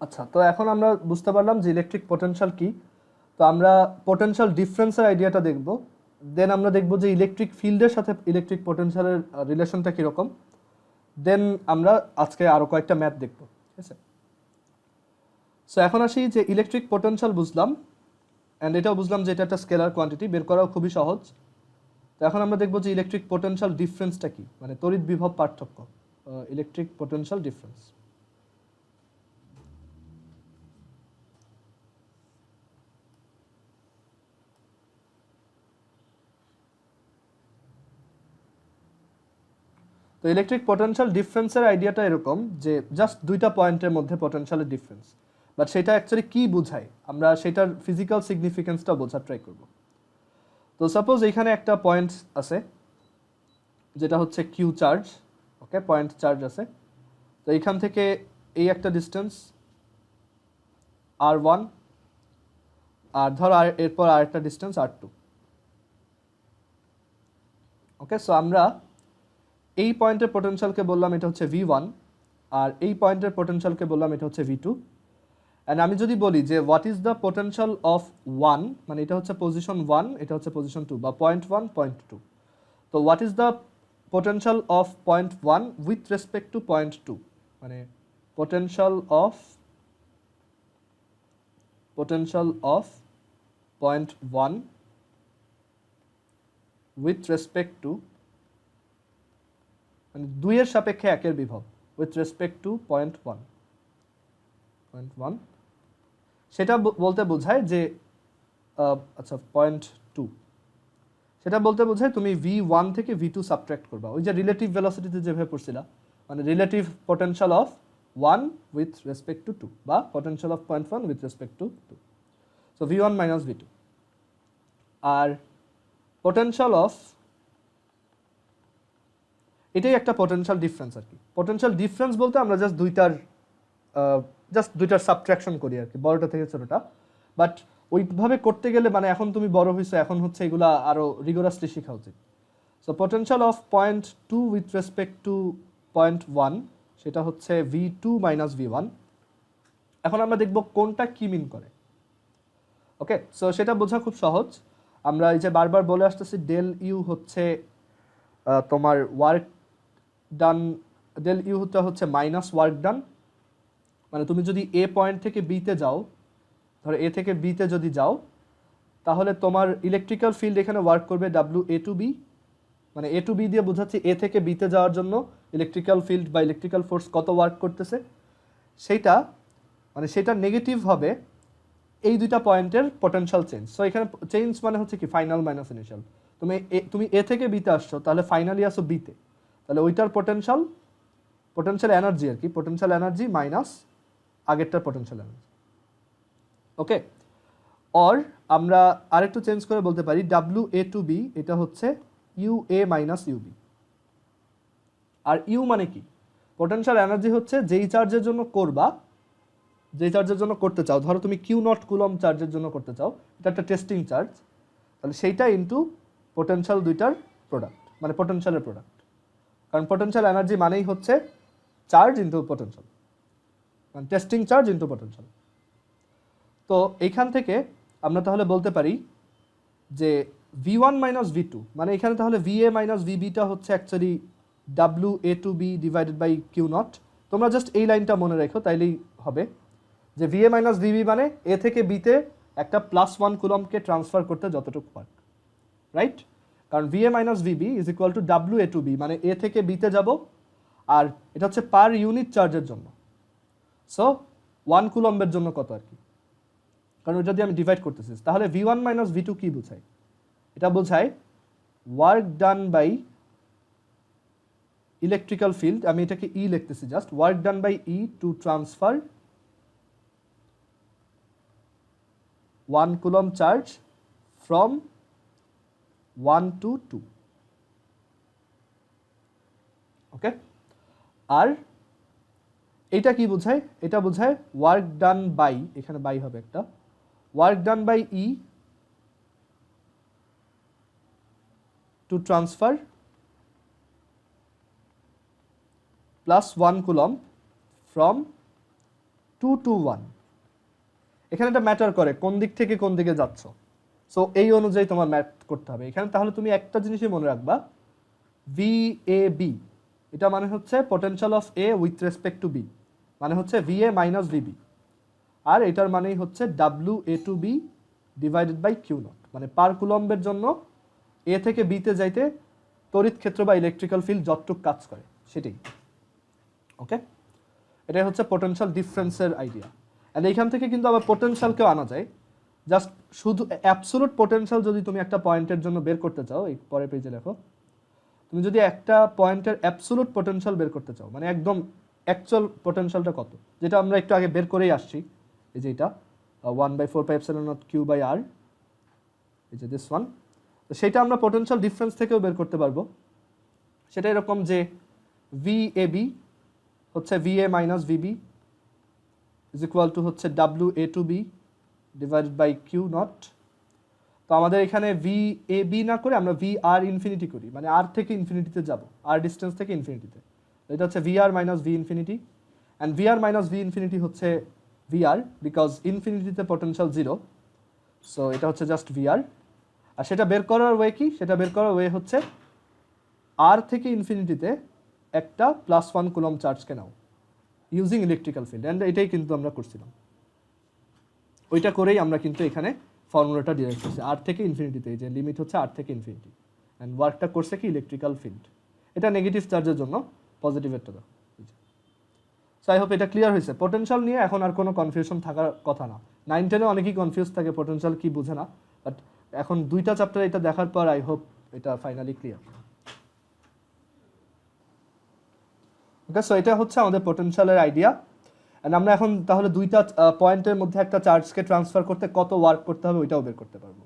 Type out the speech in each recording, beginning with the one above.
আচ্ছা, তো এখন আমরা বুঝতে পারলাম যে ইলেকট্রিক পোটেনশিয়াল কি। তো আমরা পোটেনশিয়াল ডিফারেন্সের আইডিয়াটা দেখব, দেন আমরা দেখব যে ইলেকট্রিক ফিল্ডের সাথে ইলেকট্রিক পোটেনশিয়ালের রিলেশনটা কীরকম, দেন আমরা আজকে আরও কয়েকটা ম্যাথ দেখব, ঠিক আছে। সো এখন আসি যে ইলেকট্রিক পোটেনশিয়াল বুঝলাম, অ্যান্ড এটাও বুঝলাম যে এটা একটা স্কেলার কোয়ান্টিটি, বের করাও খুবই সহজ। তো এখন আমরা দেখব যে ইলেকট্রিক পোটেনশিয়াল ডিফারেন্সটা কি, মানে তড়িৎ বিভব পার্থক্য, ইলেকট্রিক পোটেনশিয়াল ডিফারেন্স। তো ইলেকট্রিক পোটেনশিয়াল ডিফারেন্সের আইডিয়াটা এরকম যে জাস্ট দুইটা পয়েন্টের মধ্যে পোটেনশিয়ালের ডিফারেন্স, বাট সেটা অ্যাকচুয়ালি কি বোঝায় আমরা সেটার ফিজিক্যাল সিগনিফিকেন্সটা বোঝার ট্রাই করব। তো সাপোজ এখানে একটা পয়েন্ট আছে যেটা হচ্ছে কিউ চার্জ, ওকে, পয়েন্ট চার্জ আছে। তো এইখান থেকে এই একটা ডিস্টেন্স r1, আর ধর আর এরপর আরেকটা ডিস্টেন্স r2। ওকে, সো আমরা এই পয়েন্টের পোটেনশিয়ালকে বললাম এটা হচ্ছে v1, আর এই পয়েন্টের পোটেনশিয়ালকে বললাম এটা হচ্ছে v2। অ্যান্ড আমি যদি বলি যে what is the potential of 1, মানে এটা হচ্ছে পজিশন 1, এটা হচ্ছে পজিশন 2, বা পয়েন্ট 1 পয়েন্ট 2। তো what is the potential of point 1 with respect two point 2, মানে potential of point 1 with respect two, মানে 2 এর সাপেক্ষে 1 এর বিভব, উইথ রেসপেক্ট টু পয়েন্ট 1, সেটা বলতে বোঝায় যে আচ্ছা পয়েন্ট 2, সেটা বলতে বোঝায় তুমি v1 থেকে v2 সাবট্রাক্ট করবা, ওই যে রিলেটিভ ভেলোসিটিতে যেভাবে পড়ছিলা, মানে relative potential of 1 with respect to 2, বা potential of point 1 with respect to 2। So v1 minus v2। আর পোটেনশিয়াল অফ, এটাই একটা পোটেনশিয়াল ডিফারেন্স আর কি। পোটেনশিয়াল ডিফারেন্স বলতে আমরা জাস্ট দুইটার সাবট্রাকশন করি আর কি, বড়টা থেকে ছোটটা। বাট ওইভাবে করতে গেলে মানে এখন তুমি বড় হয়েছো, এখন হচ্ছে এগুলা আরো রিগোরাসলি শেখা উচিত। So potential of point 2 with respect two point 1, সেটা হচ্ছে v2 মাইনাস v1। এখন আমরা দেখব কোনটা কি মিন করে। ওকে, সো সেটা বোঝা খুব সহজ। আমরা এই যে বারবার বলে আসতেছি ডেল ইউ হচ্ছে তোমার ওয়ার্ক ডান, ডেল ইউটা হচ্ছে মাইনাস ওয়ার্ক ডান। মানে তুমি যদি এ পয়েন্ট থেকে বিতে যাও, ধরো এ থেকে বিতে যদি যাও, তাহলে তোমার ইলেকট্রিক্যাল ফিল্ড এখানে ওয়ার্ক করবে ডাব্লিউ এ টু বি, মানে এ টু বি দিয়ে বোঝাচ্ছি এ থেকে বিতে যাওয়ার জন্য ইলেকট্রিক্যাল ফিল্ড বা ইলেকট্রিক্যাল ফোর্স কত ওয়ার্ক করতেছে, সেইটা মানে সেটা নেগেটিভ হবে এই দুইটা পয়েন্টের পোটেনশিয়াল চেঞ্জ। সো এখানে চেঞ্জ মানে হচ্ছে কি ফাইনাল মাইনাস ইনিশিয়াল। তুমি এ থেকে বিতে আসছো, তাহলে ফাইনালি আসো বিতে, তাহলে ওইটার পোটেনশিয়াল এনার্জি আর কি, পোটেনশিয়াল এনার্জি মাইনাস আগেরটার পোটেনশিয়াল এনার্জি। ওকে, অর আমরা আরেকটু চেঞ্জ করে বলতে পারি ডাব্লিউ এ টু বি, এটা হচ্ছে ইউ এ মাইনাস ইউবি। আর ইউ মানে কি, পোটেনশিয়াল এনার্জি হচ্ছে যেই চার্জের জন্য করবা, যেই চার্জের জন্য করতে চাও, ধরো তুমি কিউ নট কুলম চার্জের জন্য করতে চাও, এটা একটা টেস্টিং চার্জ, তাহলে সেইটা ইনটু পোটেনশিয়াল দুইটার প্রোডাক্ট, মানে পোটেনশিয়ালের প্রোডাক্ট। কারণ পোটেনশিয়াল এনার্জি মানেই হচ্ছে চার্জ ইনটু পোটেনশিয়াল, মানে টেস্টিং চার্জ ইনটু পোটেনশিয়াল। তো এইখান থেকে আমরা তাহলে বলতে পারি যে v1 মাইনাস v2, মানে এখানে তাহলে va মাইনাস vbটা হচ্ছে actually W A to B divided by Q naught. তোমরা জাস্ট এই লাইনটা মনে রেখো, তাইলেই হবে যে va মাইনাস vb মানে এ থেকে বিতে একটা +1 কুলমকে ট্রান্সফার করতে যতটুকু ওয়ার্ক, রাইট? কারণ va minus vb is equal to W A to B, মানে এ থেকে বিতে যাব, আর এটা হচ্ছে পার ইউনিট চার্জের জন্য। সো 1 কুলম্বের জন্য কত আর কি, কারণ যদি আমি ডিভাইড করতেছি, তাহলে v1 মাইনাস v2 কি বোঝায়, এটা বোঝায় work done by electrical field, আমি এটাকে ই লিখতেছি just, work done by E to transfer 1 coulomb charge from 1 to 2। Okay, আর এটা কি বোঝায়, এটা বোঝায় ওয়ার্ক ডান বাই, এখানে বাই হবে একটা, work done by E to transfer +1 coulomb from 2 to 1, এখানে এটা ম্যাটার করে কোন দিক থেকে কোন দিকে যাচ্ছ। সো এই অনুযায়ী তোমার ম্যাথ করতে হবে এখানে। তাহলে তুমি একটা জিনিসই মনে রাখবা, VAB এটা মানে হচ্ছে potential of A with respect two B, মানে হচ্ছে VA মাইনাস VB, আর এটার মানেই হচ্ছে WA to B divided by Q naught, মানে পার কুলম্বের জন্য A থেকে B তে যাইতে তড়িৎ ক্ষেত্র বা ইলেকট্রিক্যাল ফিল্ড যতটুকু কাজ করে সেটাই। ওকে, এটাই হচ্ছে পোটেনশিয়াল ডিফারেন্সের আইডিয়া। অ্যান্ড এইখান থেকে কিন্তু আবার পোটেনশিয়ালকেও আনা যায়। জাস্ট শুধু অ্যাবসোলুট পোটেনশিয়াল যদি তুমি একটা পয়েন্টের জন্য বের করতে চাও, এই পরের পেজে দেখো, তুমি যদি একটা পয়েন্টের অ্যাবসোলুট পোটেনশিয়াল বের করতে চাও, মানে একদম অ্যাকচুয়াল পোটেনশিয়ালটা কত, যেটা আমরা একটু আগে বের করেই আসছি, এই যে এটা 1/4πε0q/r, এই যে দিস ওয়ান, তো সেটা আমরা পোটেনশিয়াল ডিফারেন্স থেকেও বের করতে পারবো। সেটা এরকম যে VAB হচ্ছে VA minus VB is equal to হচ্ছে WA to B divided by Q naught. তো আমাদের এখানে VAB না করে আমরা VR ইনফিনিটি করি, মানে R থেকে ইনফিনিটিতে যাব, R ডিস্টেন্স থেকে ইনফিনিটিতে। এটা হচ্ছে VR minus V infinity, and VR minus V infinity হচ্ছে VR বিকজ ইনফিনিটিতে পোটেনশিয়াল 0, সো এটা হচ্ছে জাস্ট VR। আর সেটা বের করার ওয়ে কি, সেটা বের করার ওয়ে হচ্ছে R থেকে ইনফিনিটিতে একটা +1 কুলম্ব চার্জকে নাও ইউজিং ইলেকট্রিক্যাল ফিল্ড, অ্যান্ড এটাই কিন্তু আমরা করছিলাম। ওইটা করেই আমরা কিন্তু এখানে ফর্মুলাটা ডিরাইভ করছি, R থেকে ইনফিনিটিতে, যে লিমিট হচ্ছে R থেকে ইনফিনিটি, অ্যান্ড ওয়ার্কটা করছে কি ইলেকট্রিক্যাল ফিল্ড। এটা নেগেটিভ চার্জের জন্য, পজিটিভ একটা দাও। সো আই হোপ এটা ক্লিয়ার হয়েছে। পোটেনশিয়াল নিয়ে এখন আর কোনো কনফিউশন থাকার কথা না। 9-10-এ অনেকেই কনফিউজ থাকে, পোটেনশিয়াল কি বুঝে না, বাট এখন দুইটা চ্যাপ্টার এটা দেখার পর আই হোপ এটা ফাইনালি ক্লিয়ার। ওকে, সো এটা হচ্ছে আমাদের পোটেনশিয়ালের আইডিয়া। অ্যান্ড আমরা এখন তাহলে দুইটা পয়েন্টের মধ্যে একটা চার্জকে ট্রান্সফার করতে কত ওয়ার্ক করতে হবে ওইটাও বের করতে পারবো।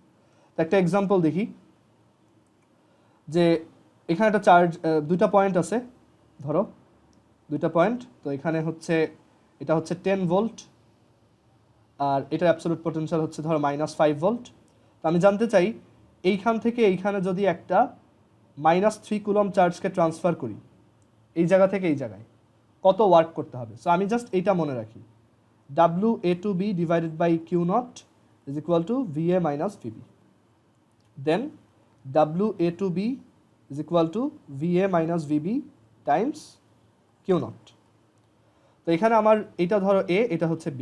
তো একটা এক্সাম্পল দেখি, যে এখানে একটা চার্জ, দুইটা পয়েন্ট আছে, ধরো দুইটা পয়েন্ট, তো এখানে হচ্ছে এটা হচ্ছে 10 ভোল্ট আর এটার অ্যাবসলিউট পোটেনশিয়াল হচ্ছে ধরো -5 ভোল্ট। তো আমি জানতে চাই এইখান থেকে এইখানে যদি একটা -3 কুলম্ব চার্জকে ট্রান্সফার করি এই জায়গা থেকে এই জায়গায়, কত ওয়ার্ক করতে হবে। সো আমি জাস্ট এইটা মনে রাখি, WA to B divided by Q naught is equal to VA minus VB, then WA to B is equal to VA minus VB times Q naught. তো এখানে আমার এটা ধরো A, এটা হচ্ছে B,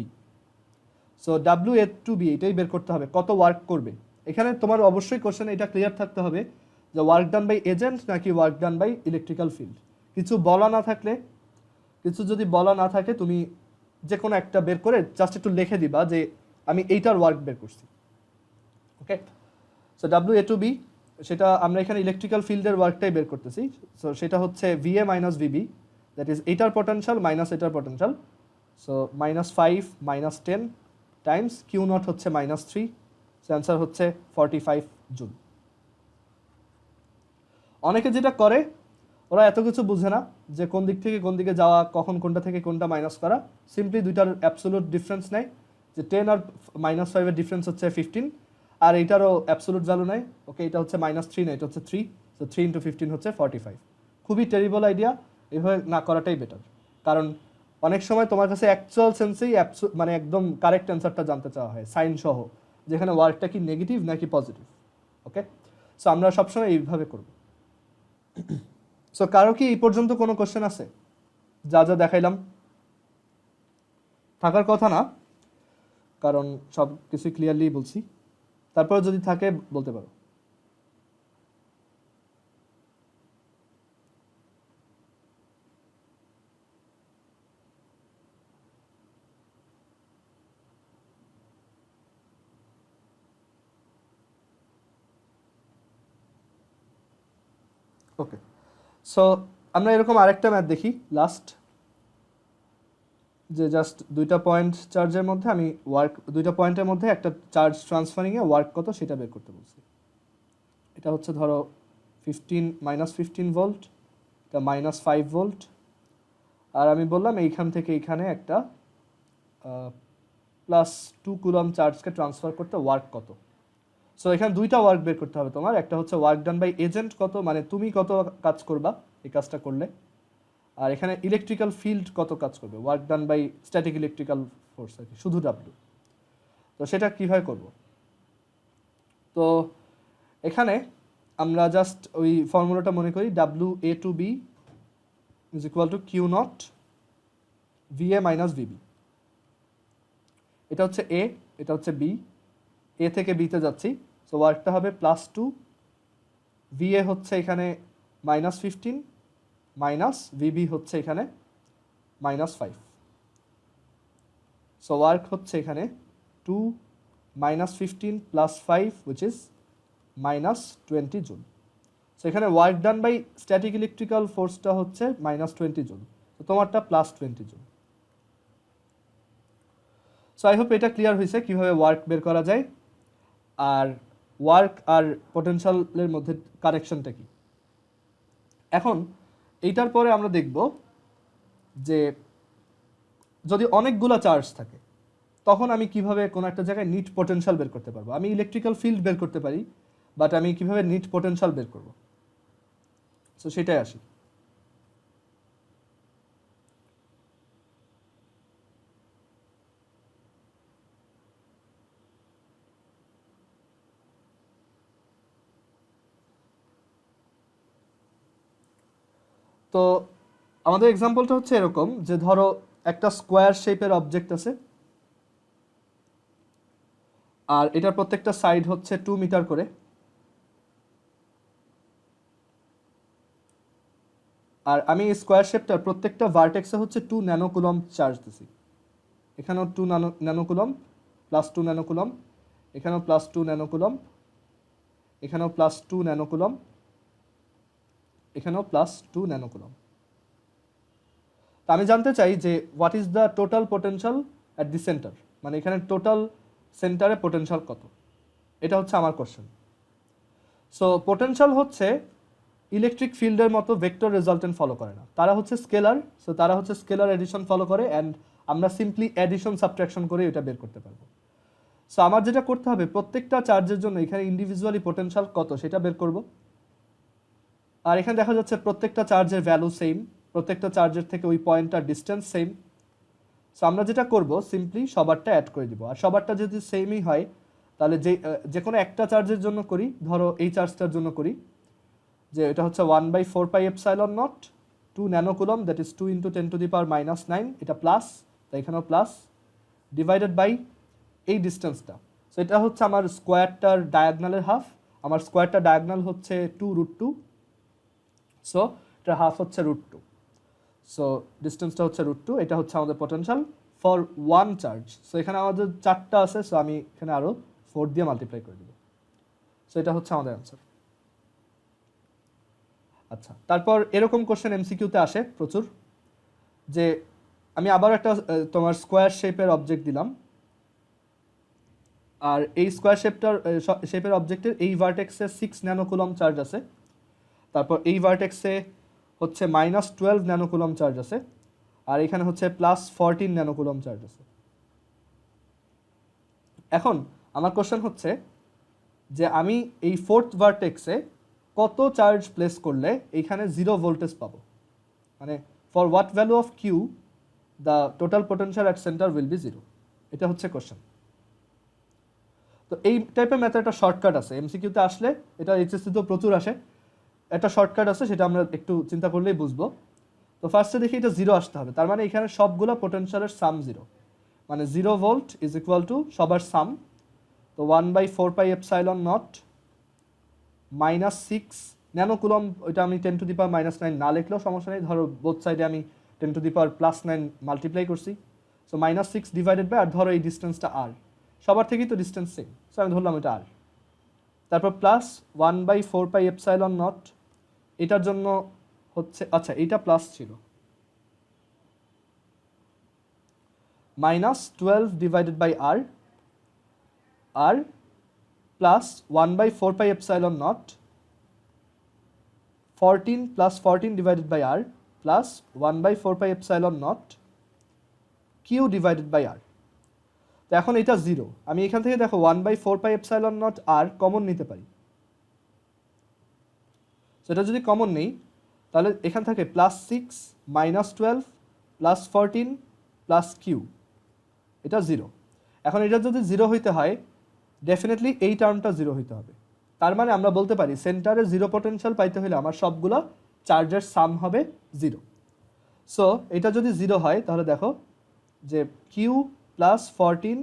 so WA to B এটাই বের করতে হবে কত ওয়ার্ক করবে। এখানে তোমার অবশ্যই কোশ্চেন এটা ক্লিয়ার থাকতে হবে যে ওয়ার্ক ডান বাই এজেন্ট নাকি work done by electrical field. কিছু বলা না থাকলে, কিছু যদি বলা না থাকে, তুমি যে কোনো একটা বের করে জাস্ট একটু লিখে দিবা যে আমি এইটার ওয়ার্ক বের করছি। ওকে, সো WA টু B, সেটা আমরা এখানে ইলেকট্রিক্যাল ফিল্ডের ওয়ার্কটাই বের করতেছি। সো সেটা হচ্ছে VA minus VB, that is এইটার পোটেনশিয়াল মাইনাস এটার potential, so -5 -10 Times Q not হচ্ছে -3, সো অ্যান্সার হচ্ছে 45 জুল। অনেকে যেটা করে, ওরা এত কিছু বুঝে না যে কোন দিক থেকে কোন দিকে যাওয়া, কখন কোনটা থেকে কোনটা মাইনাস করা, সিম্পলি দুইটার অ্যাবসোলুট ডিফারেন্স নেয়, যে 10 আর -5-এর ডিফারেন্স হচ্ছে 15, আর এইটারও অ্যাবসোলুট ভ্যালু নেয়। ওকে, এটা হচ্ছে -3 না, এটা হচ্ছে 3, সো 3 × 15 হচ্ছে 45। খুবই টেরিবল আইডিয়া, এভাবে না করাটাই বেটার, কারণ অনেক সময় তোমার কাছে অ্যাকচুয়াল সেন্সেই মানে একদম কারেক্ট অ্যান্সারটা জানতে চাওয়া হয় সাইন সহ, যেখানে ওয়ার্কটা কি নেগেটিভ নাকি পজিটিভ। ওকে, সো আমরা সবসময় এইভাবে করব। সো কারো কি এই পর্যন্ত কোনো কোশ্চেন আছে? যা যা দেখাইলাম থাকার কথা না, কারণ সব কিছু ক্লিয়ারলি বলছি, তারপর যদি থাকে বলতে পারো। ওকে, সো আমরা এরকম আরেকটা ম্যাথ দেখি লাস্ট, যে জাস্ট দুইটা পয়েন্ট চার্জের মধ্যে আমি ওয়ার্ক, দুইটা পয়েন্টের মধ্যে একটা চার্জ ট্রান্সফারিংয়ে ওয়ার্ক কত সেটা বের করতে বলছি। এটা হচ্ছে ধরো -15 ভোল্ট, এটা -5 ভোল্ট, আর আমি বললাম এইখান থেকে এইখানে একটা +2 কুলম্ব চার্জকে ট্রান্সফার করতে ওয়ার্ক কত। সো এখানে দুইটা ওয়ার্ক বের করতে হবে তোমার, একটা হচ্ছে ওয়ার্ক ডান বাই এজেন্ট কত, মানে তুমি কত কাজ করবা এই কাজটা করলে, আর এখানে ইলেকট্রিক্যাল ফিল্ড কত কাজ করবে, work done by static electrical force আর কি, শুধু ডাব্লিউ। তো সেটা কীভাবে করব? তো এখানে আমরা জাস্ট ওই ফর্মুলাটা মনে করি, W A to B is equal to Q naught VA minus VB. এটা হচ্ছে এ, এটা হচ্ছে বি, এ থেকে বিতে যাচ্ছি, সো ওয়ার্কটা হবে +2, ভিএ হচ্ছে এখানে -15 মাইনাস ভিবি হচ্ছে এখানে -5। সো ওয়ার্ক হচ্ছে এখানে 2 -15 + 5 which is -20 জুল। সো এখানে work done by static electrical ফোর্সটা হচ্ছে -20 জুল, তো তোমারটা +20 জুল। সো আই হোপ এটা ক্লিয়ার হয়েছে কীভাবে ওয়ার্ক বের করা যায় আর ওয়ার্ক আর পোটেনশিয়ালের মধ্যে কানেকশনটা কি। এখন এইটার পরে আমরা দেখব যে যদি অনেকগুলো চার্জ থাকে তখন আমি কিভাবে কোনো একটা জায়গায় নিট পোটেনশিয়াল বের করতে পারবো। আমি ইলেকট্রিক্যাল ফিল্ড বের করতে পারি, বাট আমি কিভাবে নিট পোটেনশিয়াল বের করব, সো সেটাই আসি। তো আমাদের এক্সাম্পলটা হচ্ছে এরকম যে ধরো একটা স্কোয়ার শেপের অবজেক্ট আছে, আর এটার প্রত্যেকটা সাইড হচ্ছে 2 মিটার করে, আর আমি স্কোয়ার শেপটার প্রত্যেকটা ভার্টেক্সে হচ্ছে 2 ন্যানোকুলম চার্জ দিছি। এখানেও 2 ন্যানোকুলম +2 ন্যানোকুলম, এখানেও +2 ন্যানোকুলম, এখানেও +2 ন্যানোকুলম, এখানেও +2 ন্যানোকুলম। তো আমি জানতে চাই যে what is the total potential at the centre, মানে এখানে টোটাল সেন্টারে পোটেনশিয়াল কত, এটা হচ্ছে আমার কোশ্চেন। সো পোটেনশিয়াল হচ্ছে ইলেকট্রিক ফিল্ডের মতো ভেক্টর রেজাল্টেন্ট ফলো করে না, তারা হচ্ছে স্কেলার। সো তারা হচ্ছে স্কেলার এডিশন ফলো করে, অ্যান্ড আমরা সিম্পলি এডিশন সাবট্রাকশন করে এটা বের করতে পারবো। সো আমার যেটা করতে হবে, প্রত্যেকটা চার্জের জন্য এখানে ইন্ডিভিজুয়ালি পোটেনশিয়াল কত সেটা বের করব। আর এখানে দেখা যাচ্ছে প্রত্যেকটা চার্জের ভ্যালু সেম, প্রত্যেকটা চার্জের থেকে ওই পয়েন্টটার ডিস্টেন্স সেম। সো আমরা যেটা করব, সিম্পলি সবারটা অ্যাড করে দিব, আর সবারটা যদি সেমই হয় তাহলে যে কোনো একটা চার্জের জন্য করি, ধরো এই চার্জটার জন্য করি, যে এটা হচ্ছে 1/4πε0 2 ন্যানোকুলম, দ্যাট ইজ 2 × 10⁻⁹, এটা প্লাস, তাই এখানেও প্লাস, ডিভাইডেড বাই এই ডিস্টেন্সটা। সো এটা হচ্ছে আমার স্কোয়ারটার ডায়াগনালের হাফ, আমার স্কোয়ারটা ডায়াগনাল হচ্ছে 2√2, সো এটা হাফ হচ্ছে √2, সো ডিস্টেন্সটা হচ্ছে √2। এটা হচ্ছে আমাদের পোটেনশিয়াল ফর 1 চার্জ। সো এখানে আমাদের 4টা আছে, সো আমি এখানে আরও 4 দিয়ে মাল্টিপ্লাই করে দেব। সো এটা হচ্ছে আমাদের অ্যান্সার। আচ্ছা, তারপর এরকম কোশ্চেন এমসিকিউতে আসে প্রচুর, যে আমি আবার একটা তোমার স্কোয়ার শেপের অবজেক্ট দিলাম, আর এই স্কোয়ার শেপের অবজেক্টের এই ভার্টেক্সে 6 ন্যানোকুলম চার্জ আছে, তারপর এই ভার্টেক্সে হচ্ছে -12 ন্যানোকুলম চার্জ আছে, আর এখানে হচ্ছে +14 ন্যানোকুলম চার্জ আছে। এখন আমার কোশ্চেন হচ্ছে যে আমি এই 4th ভার্টেক্সে কত চার্জ প্লেস করলে এইখানে 0 ভোল্টেজ পাবো, মানে for what value of Q the total potential at centre will be 0, এটা হচ্ছে কোশ্চেন। তো এই টাইপের ম্যাথড একটা শর্টকাট আছে, এমসিকিউতে আসলে, এটা এইচএসসিতেও প্রচুর আসে, একটা শর্টকাট আছে, সেটা আমরা একটু চিন্তা করলেই বুঝবো। তো ফার্স্টে দেখি এটা 0 আসতে হবে, তার মানে এখানে সবগুলো পোটেনশিয়ালের সাম 0, মানে 0 ভোল্ট ইজ ইকুয়াল টু সবার সাম। তো 1/4πε0 -6 ন্যানোকুলম, ওইটা আমি 10⁻⁹ না লিখলেও সমস্যা নেই, ধরো বোথ সাইডে আমি 10⁻+9 মাল্টিপ্লাই করছি, সো -6 ডিভাইডেড বাই, আর ধরো এই ডিস্টেন্সটা আর, সবার থেকেই তো ডিস্টেন্স সেম, সো আমি ধরলাম এটা আর। তারপর প্লাস 1/4πε0, এটার জন্য হচ্ছে, আচ্ছা এইটা প্লাস ছিল, -12 ডিভাইডেড বাই আর, আর plus 1/4πε0 14 + 14 divided by R, plus 1/4πε0 Q divided by R. তো এখন এটা 0, আমি এখান থেকে দেখো 1/4πε0 আর কমন নিতে পারি, সেটা যদি কমন নেই তাহলে এখান থেকে +6 -12 + 14 + q, এটা 0। এখন এটা যদি 0 হইতে হয় ডেফিনেটলি এই টার্মটা 0 হইতে হবে। তার মানে আমরা বলতে পারি সেন্টারে 0 পটেনশিয়াল পাইতে হলে আমার সবগুলো চার্জের সাম হবে 0। সো এটা যদি 0 হয় তাহলে দেখো যে q + 14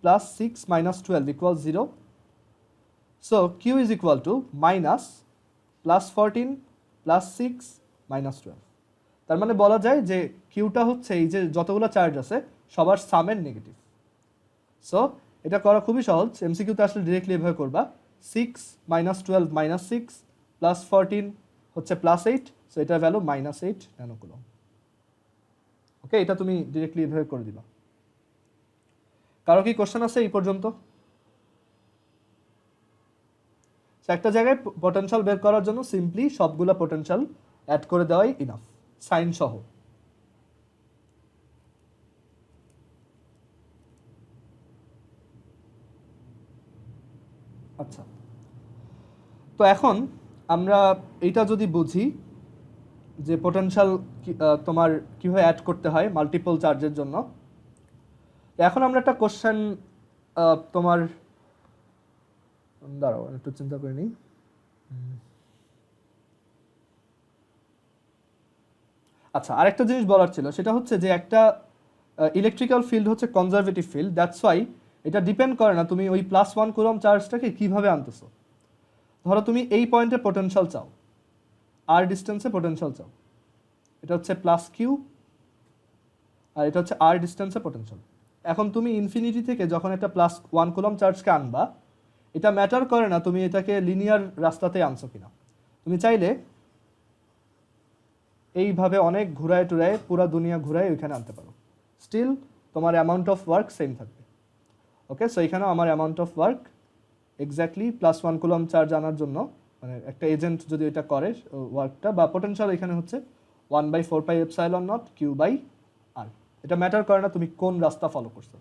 + 6 - 12 = 0। So q is equal to -+14 + 6 - 12। তার মানে বলা যায় যে কিউটা হচ্ছে এই যে যতগুলো চার্জ আছে সবার সামের নেগেটিভ। সো এটা করা খুবই সহজ, এমসিকিউতে আসলে ডিরেক্টলি এভাবে করবা 6 - 12 - 6 + 14 হচ্ছে +8, সো এটার ভ্যালু -8 ন্যানোকুলম। ওকে, এটা তুমি ডিরেক্টলি এভাবে করে দিবা। কারো কি কোশ্চেন আছে এই পর্যন্ত? একটা জায়গায় পটেনশিয়াল বের করার জন্য সিম্পলি সবগুলা পটেনশিয়াল অ্যাড করে দেওয়াই ইনাফ, সাইন সহ। আচ্ছা, তো এখন আমরা এইটা যদি বুঝি যে পটেনশিয়াল তোমার কীভাবে অ্যাড করতে হয় মাল্টিপল চার্জের জন্য, এখন আমরা একটা কোশ্চেন তোমার দাঁড়াও একটু চিন্তা করে নিই। আচ্ছা, আরেকটা জিনিস বলার ছিল, সেটা হচ্ছে যে একটা ইলেকট্রিক্যাল ফিল্ড হচ্ছে কনজারভেটিভ ফিল্ড, দ্যাটস ওয়াই এটা ডিপেন্ড করে না তুমি ওই +1 কুলম চার্জটাকে কীভাবে আনতেছো। ধরো তুমি এই পয়েন্টে পোটেনশিয়াল চাও, আর ডিস্টেন্সে পোটেনশিয়াল চাও, এটা হচ্ছে +q আর এটা হচ্ছে আর ডিস্টেন্সে পোটেনশিয়াল। এখন তুমি ইনফিনিটি থেকে যখন একটা +1 কুলম চার্জকে আনবা, এটা ম্যাটার করে না তুমি এটাকে লিনিয়ার রাস্তাতে আনছো কিনা। তুমি চাইলে এইভাবে অনেক ঘুরায় টুরায় পুরো দুনিয়া ঘুরায় ওইখানে আনতে পারো, স্টিল তোমার অ্যামাউন্ট অফ ওয়ার্ক সেম থাকবে। ওকে, সো এখানেও আমার amount of work exactly +1 coulomb charge আনার জন্য, মানে একটা এজেন্ট যদি এটা করে ওয়ার্কটা বা পোটেনশিয়াল এখানে হচ্ছে 1/4πε0 q/r। এটা ম্যাটার করে না তুমি কোন রাস্তা ফলো করছো।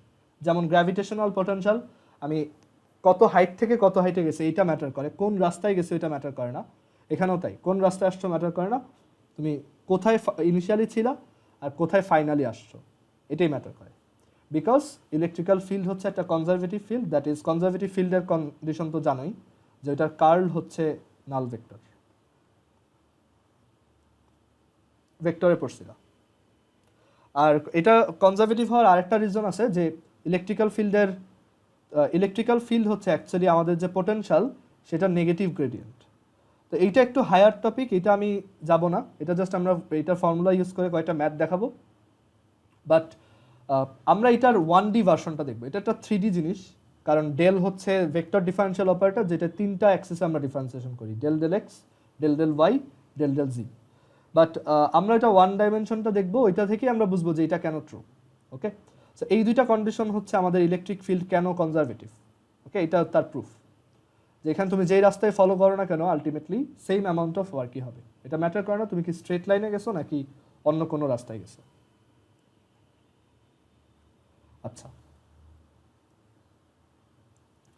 যেমন গ্র্যাভিটেশনাল পোটেনশিয়াল আমি কত হাইট থেকে কত হাইটে গেছে এইটা ম্যাটার করে, কোন রাস্তায় গেছে এটা ম্যাটার করে না। এখানেও তাই, কোন রাস্তায় আসছো ম্যাটার করে না, তুমি কোথায় ইনিশিয়ালি ছিলা আর কোথায় ফাইনালি আসছো এটাই ম্যাটার করে। বিকজ ইলেকট্রিক্যাল ফিল্ড হচ্ছে একটা conservative field, that is conservative ফিল্ডের কন্ডিশন তো জানোই যে এটার কার্ল হচ্ছে নাল ভেক্টর, ভেক্টরে পড়ছিল। আর এটা কনজারভেটিভ হওয়ার আরেকটা রিজন আছে যে ইলেকট্রিক্যাল ফিল্ড হচ্ছে অ্যাকচুয়ালি আমাদের যে পোটেনশিয়াল সেটা নেগেটিভ গ্রেডিয়েন্ট। তো এইটা একটু হায়ার টপিক, এটা আমি যাব না, এটা জাস্ট আমরা এইটার ফর্মুলা ইউজ করে কয়েকটা ম্যাথ দেখাবো। বাট আমরা এটার 1D ভার্সনটা দেখবো। এটা একটা 3D জিনিস, কারণ ডেল হচ্ছে ভেক্টর ডিফারেন্সিয়াল অপারেটর, যেটা 3টা অ্যাক্সিসে আমরা ডিফারেন্সিয়েশন করি, del del X, del del Y, del del Z. But আমরা এটা 1 ডাইমেনশনটা দেখবো, ওইটা থেকেই আমরা বুঝবো যে এটা কেন ট্রু। ওকে, সো এই দুইটা কন্ডিশন হচ্ছে আমাদের ইলেকট্রিক ফিল্ড কেন কনজারভেটিভ। ওকে, এটা তার প্রুফ যে এখানে তুমি যেই রাস্তায় ফলো করো না কেন আলটিমেটলি সেম অ্যামাউন্ট অফ ওয়ার্কই হবে। এটা ম্যাটার করে না তুমি কি স্ট্রেট লাইনে গেছো নাকি অন্য কোনো রাস্তায় গেছো। আচ্ছা,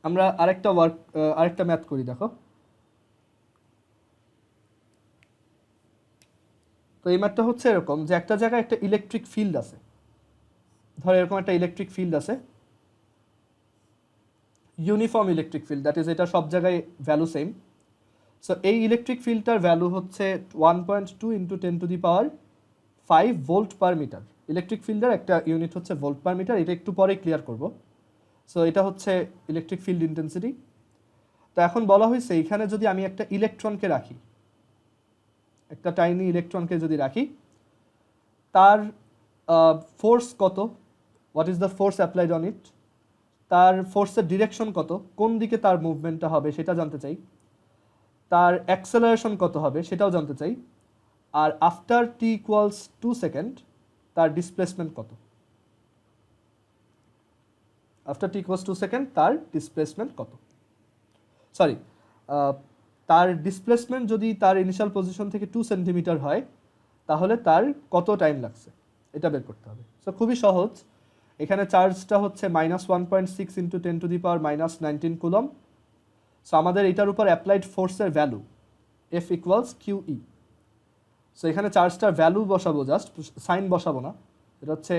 আমরা আরেকটা ম্যাথ করি, দেখো। তো এই ম্যাথটা হচ্ছে এরকম যে একটা জায়গায় একটা ইলেকট্রিক ফিল্ড আছে, ধর এরকম একটা ইলেকট্রিক ফিল্ড আছে, uniform electric field, that is এটা সব জায়গায় ভ্যালু সেম। সো এই ইলেকট্রিক ফিল্ডটার ভ্যালু হচ্ছে 1.2 × 10⁵ ভোল্ট পার মিটার। ইলেকট্রিক ফিল্ডের একটা ইউনিট হচ্ছে ভোল্ট পার মিটার, এটা একটু পরে ক্লিয়ার করব। সো এটা হচ্ছে ইলেকট্রিক ফিল্ড ইন্টেন্সিটি। তো এখন বলা হয়েছে এইখানে যদি আমি একটা ইলেকট্রনকে রাখি, একটা টাইনি ইলেকট্রনকে যদি রাখি, তার ফোর্স কত, what is the force applied on it, তার ফোর্সের ডিরেকশন কত, কোন দিকে তার মুভমেন্টটা হবে সেটা জানতে চাই, তার অ্যাক্সেলারেশন কত হবে সেটাও জানতে চাই, আর আফটার t = 2 সেকেন্ড তার ডিসপ্লেসমেন্ট কত, আফটার t = 2 সেকেন্ড তার ডিসপ্লেসমেন্ট কত, সরি তার ডিসপ্লেসমেন্ট যদি তার ইনিশিয়াল পজিশন থেকে 2 সেন্টিমিটার হয় তাহলে তার কত টাইম লাগছে এটা বের করতে হবে। সো খুবই সহজ, এখানে চার্জটা হচ্ছে -1.6 × 10⁻⁻19 কুলম। সো আমাদের এটার উপর অ্যাপ্লাইড ফোর্সের ভ্যালু F = QE। সো এখানে চার্জটার ভ্যালু বসাবো, জাস্ট সাইন বসাবো না। এটা হচ্ছে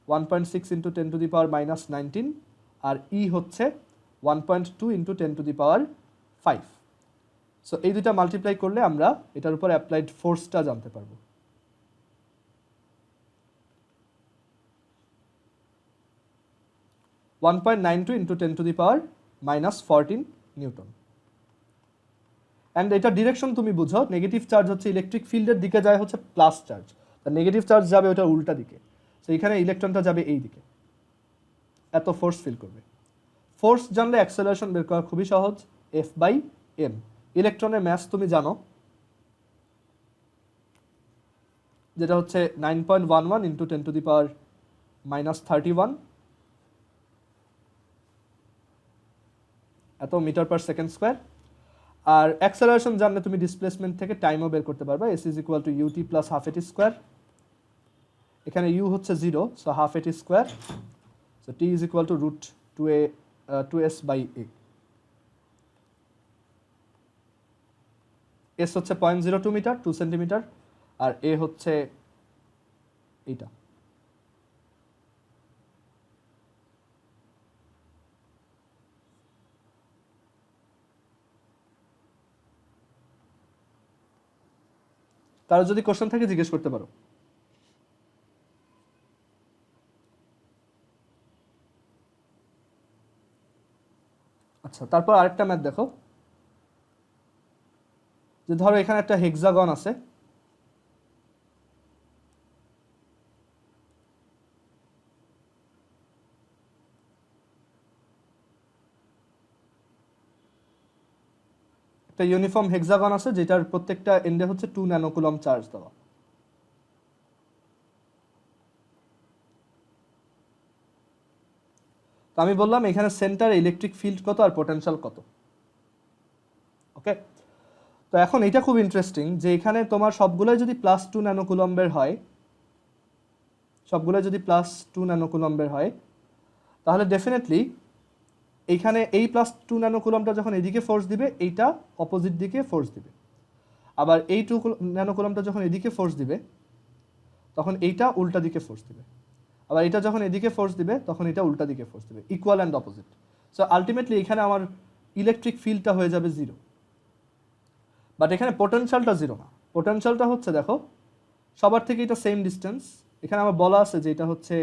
1.6 into 10 to the power minus 19, আর ই হচ্ছে 1.2 into 10 to the power 5। So এই দুইটা মাল্টিপ্লাই করলে আমরা এটার উপর অ্যাপ্লাইড ফোর্সটা জানতে পারবো। (1.92 into 10 to the power minus 14 Newton. And এটা ডিরেকশন তুমি বুঝো, নেগেটিভ চার্জ হচ্ছে ইলেকট্রিক ফিল্ডের দিকে যায় হচ্ছে প্লাস চার্জ, তার নেগেটিভ চার্জ যাবে ওটা উল্টা দিকে। সো এখানে ইলেকট্রনটা যাবে এই দিকে, এত ফোর্স ফিল করবে। ফোর্স জানলে অ্যাক্সেলারেশন বের করা খুবই সহজ, F/m। ইলেকট্রনের ম্যাস তুমি জানো, যেটা হচ্ছে 9.11 into 10 to the power minus 31 এত মিটার পার সেকেন্ড স্কোয়ার। আর অ্যাক্সেলারেশন জানলে তুমি ডিসপ্লেসমেন্ট থেকে টাইমও বের করতে পারবে, s is equal to ut plus half A T square. এখানে u হচ্ছে 0, so half A T square, so t is equal to root 2s by a। s হচ্ছে 0.02 মিটার, 2 সেন্টিমিটার, আর a হচ্ছে এইটা। কারো যদি কোশ্চেন থাকে জিজ্ঞেস করতে পারো। আচ্ছা, তারপর আরেকটা ম্যাথ দেখো, যে ধরো এখানে একটা হেক্সাগন আছে, একটা ইউনিফর্ম হেক্সাগন আছে যেটার প্রত্যেকটা এন্ডে হচ্ছে 2 ন্যানোকুলম চার্জ দেওয়া। তো আমি বললাম এখানে সেন্টার ইলেকট্রিক ফিল্ড কত আর পোটেনশিয়াল কত। ওকে, তো এখন এটা খুব ইন্টারেস্টিং যে এখানে তোমার সবগুলোই যদি +2 ন্যানোকুলম্বের হয়, সবগুলো যদি +2 ন্যানোকুলম্বের হয়, তাহলে ডেফিনেটলি এইখানে এই +2 ন্যানোকুলমটা যখন এদিকে ফোর্স দিবে, এইটা অপোজিট দিকে ফোর্স দিবে। আবার এই 2 ন্যানোকুলমটা যখন এদিকে ফোর্স দিবে, তখন এইটা উল্টা দিকে ফোর্স দিবে। আবার এটা যখন এদিকে ফোর্স দিবে, তখন এটা উল্টা দিকে ফোর্স দিবে, equal and opposite. So ultimately এখানে আমার ইলেকট্রিক ফিল্ডটা হয়ে যাবে 0, বাট এখানে পোটেনশিয়ালটা 0 না। পোটেনশিয়ালটা হচ্ছে, দেখো সবার থেকে এটা সেম ডিস্টেন্স, এখানে আমার বলা আছে যে এটা হচ্ছে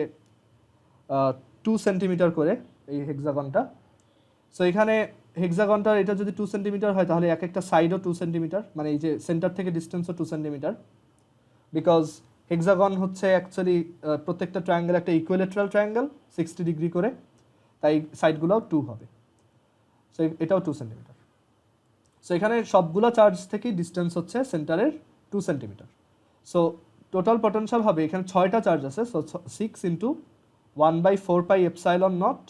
2 সেন্টিমিটার করে এই হেক্সাগনটা। সো এখানে হেক্সাগনটার এটা যদি 2 সেন্টিমিটার হয়, তাহলে এক একটা সাইডও 2 সেন্টিমিটার, মানে এই যে সেন্টার থেকে ডিস্টেন্সও 2 সেন্টিমিটার, বিকজ হেক্সাগন হচ্ছে অ্যাকচুয়ালি প্রত্যেকটা ট্রায়াঙ্গেল একটা ইকুইলেটারাল ট্রায়াঙ্গেল 60 ডিগ্রি করে, তাই সাইডগুলোও 2 হবে। সো এটাও 2 সেন্টিমিটার। সো এখানে সবগুলো চার্জ থেকেই ডিস্টেন্স হচ্ছে সেন্টারের 2 সেন্টিমিটার। সো টোটাল পটেনশিয়াল হবে, এখানে 6টা চার্জ আছে, so 6 into 1/4 pi epsilon naught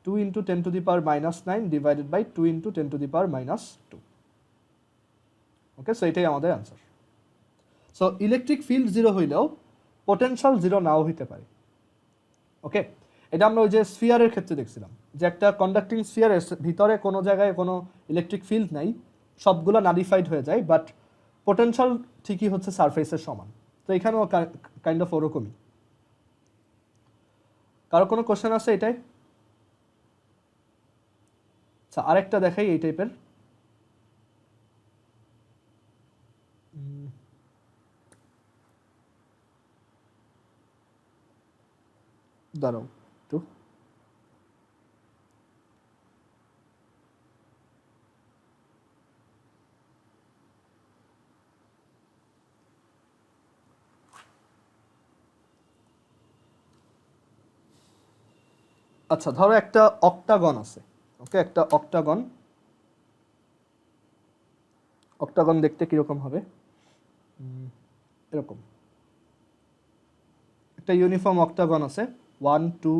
2 into 10 to the power minus 9 divided by 2 into 10 to the power minus 2। Okay, so এটাই আমাদের অ্যান্সার। সো ইলেকট্রিক ফিল্ড 0 হইলেও পোটেনশিয়াল 0 নাও হইতে পারে। ওকে, এটা আমরা ওই যে স্ফিয়ারের ক্ষেত্রে দেখছিলাম, যে একটা কন্ডাক্টিং স্ফিয়ারের ভিতরে কোনো জায়গায় কোনো ইলেকট্রিক ফিল্ড নাই, সবগুলো নালিফাইড হয়ে যায়, বাট পোটেনশিয়াল ঠিকই হচ্ছে সারফেসের সমান। তো এখানেও কাইন্ড অফ ওরকমই। কারো কোনো কোশ্চেন আছে এটাই? আচ্ছা, আরেকটা দেখাই এই টাইপের। দাঁড়াও একটু। আচ্ছা, ধরো একটা অক্টাগন আছে। ওকে, একটা অক্টাগন। অক্টাগন দেখতে কিরকম হবে? এরকম একটা ইউনিফর্ম অক্টাগন আছে, 1 2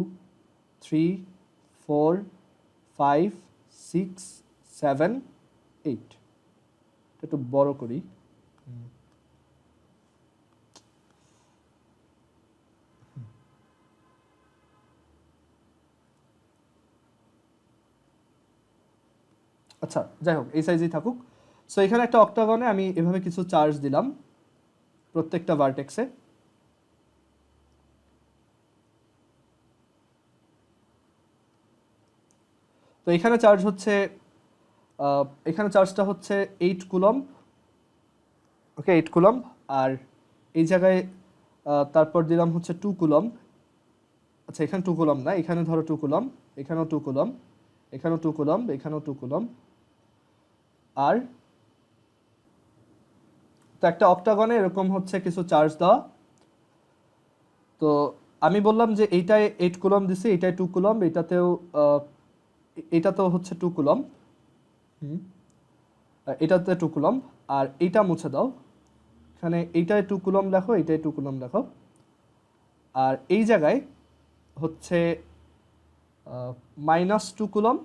3 4 5 6 7 8। একটু বড় করি। আচ্ছা, যাই হোক, এই সাইজেই থাকুক। সো এখানে একটা অক্টাগনে আমি এভাবে কিছু চার্জ দিলাম, প্রত্যেকটা ভার্টেক্সে। তো এখানে চার্জ হচ্ছে এখানে চার্জটা হচ্ছে 8 কুলম্ব, ওকে 8 কুলম্ব। আর এই জায়গায় তারপর দিলাম হচ্ছে 2 কুলম্ব। আচ্ছা এখানে 2 কুলম্ব না, এখানে ধরো 2 কুলম্ব, এখানেও 2 কুলম্ব, এখানেও 2 কুলম্ব, এখানেও 2 কুলম্ব। আর তো একটা অক্টাগনে এরকম হচ্ছে কিছু চার্জ দেওয়া। তো আমি বললাম যে এইটায় 8 কুলম্ব দিছি, এইটায় 2 কুলম্ব, এটাতেও হচ্ছে 2 কুলম্ব, এটাতে 2 কুলম্ব। আর এইটা মুছে দাও, এখানে এইটায় 2 কুলম্ব লেখো, এইটায় 2 কুলম্ব লেখো। আর এই জায়গায় হচ্ছে -2 কুলম্ব,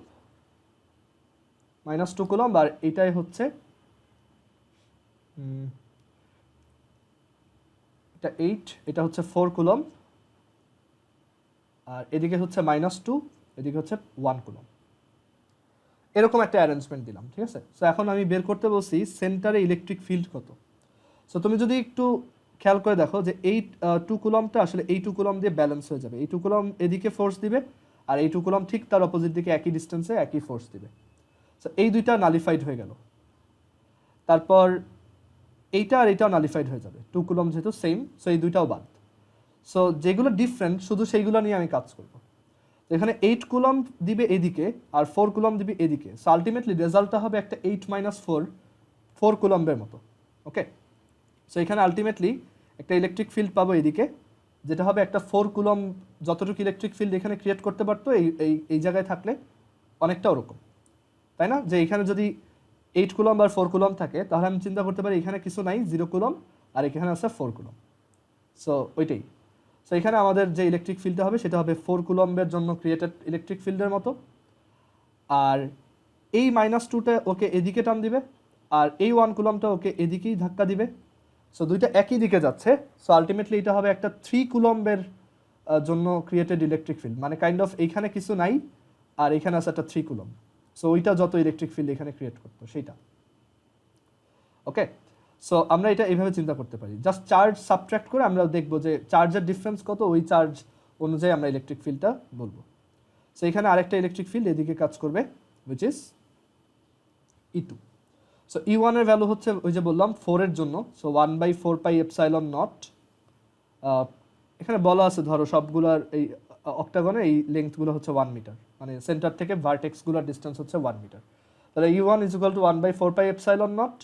-2 কুলম্ব। আর এইটাই হচ্ছে এটা 8, এটা হচ্ছে 4 কুলম্ব। আর এদিকে হচ্ছে -2, এদিকে হচ্ছে 1 কুলম্ব। এরকম একটা অ্যারেঞ্জমেন্ট দিলাম, ঠিক আছে। সো এখন আমি বের করতে বলছি সেন্টারে ইলেকট্রিক ফিল্ড কত। সো তুমি যদি একটু খেয়াল করে দেখো যে এই 2 কুলম্বটা আসলে এই 2 কুলম্ব দিয়ে ব্যালেন্স হয়ে যাবে। এই 2 কুলম্ব এদিকে ফোর্স দিবে, আর এই 2 কুলম্ব ঠিক তার অপোজিট দিকে একই ডিস্টেন্সে একই ফোর্স দিবে। সো এই দুইটা নালিফাইড হয়ে গেল। তারপর এইটা আর এইটাও নালিফাইড হয়ে যাবে, 2 কুলম্ব যেহেতু সেম, সো এই দুইটাও বাদ। সো যেগুলো ডিফারেন্ট শুধু সেইগুলো নিয়ে আমি কাজ করব। এখানে 8 কুলম্ব দিবে এদিকে আর 4 কুলম্ব দিবে এদিকে। সো আলটিমেটলি রেজাল্টটা হবে একটা 8 - 4 কুলম্বের মতো, ওকে। সো এখানে আলটিমেটলি একটা ইলেকট্রিক ফিল্ড পাবো এদিকে, যেটা হবে একটা 4 কুলম্ব। যতটুকু ইলেকট্রিক ফিল্ড এখানে ক্রিয়েট করতে পারতো এই জায়গায় থাকলে অনেকটা ওরকম, তাই না? যে এখানে যদি 8 কুলম্ব আর 4 কুলম্ব থাকে তাহলে আমি চিন্তা করতে পারি এখানে কিছু নাই, 0 কুলম্ব, আর এখানে আছে 4 কুলম্ব। সো ওইটাই। সো এখানে আমাদের যে ইলেকট্রিক ফিল্ডটা হবে সেটা হবে 4 কুলম্বের জন্য ক্রিয়েটেড ইলেকট্রিক ফিল্ডের মতো। আর এই -2টা ওকে এদিকে টান দিবে, আর এই 1 কুলম্বটা ওকে এদিকেই ধাক্কা দিবে। সো দুইটা একই দিকে যাচ্ছে। সো আলটিমেটলি এটা হবে একটা 3 কুলম্বের জন্য ক্রিয়েটেড ইলেকট্রিক ফিল্ড। মানে কাইন্ড অফ এইখানে কিছু নাই, আর এখানে আছে একটা 3 কুলম্ব। সো ওইটা যত ইলেকট্রিক ফিল্ড এখানে ক্রিয়েট করতো সেইটা, ওকে। সো আমরা এটা এইভাবে চিন্তা করতে পারি, জাস্ট চার্জ সাবট্রাক্ট করে আমরা দেখবো যে চার্জের ডিফারেন্স কত, ওই চার্জ অনুযায়ী আমরা ইলেকট্রিক ফিল্ডটা বলবো। সো এখানে আরেকটা ইলেকট্রিক ফিল্ড এদিকে কাজ করবে, which is E2। So E1 এর ভ্যালু হচ্ছে ওই যে বললাম 4 এর জন্য, সো 1/4 পাই এপসাইলন নট। এখানে বলা আছে ধরো সবগুলোর এই অক্টাগনে এই লেন্থগুলো হচ্ছে 1 মিটার, মানে সেন্টার থেকে ভার্টেক্সগুলোর ডিস্টেন্স হচ্ছে 1 মিটার। তাহলে E1 = 1/4 pi epsilon naught,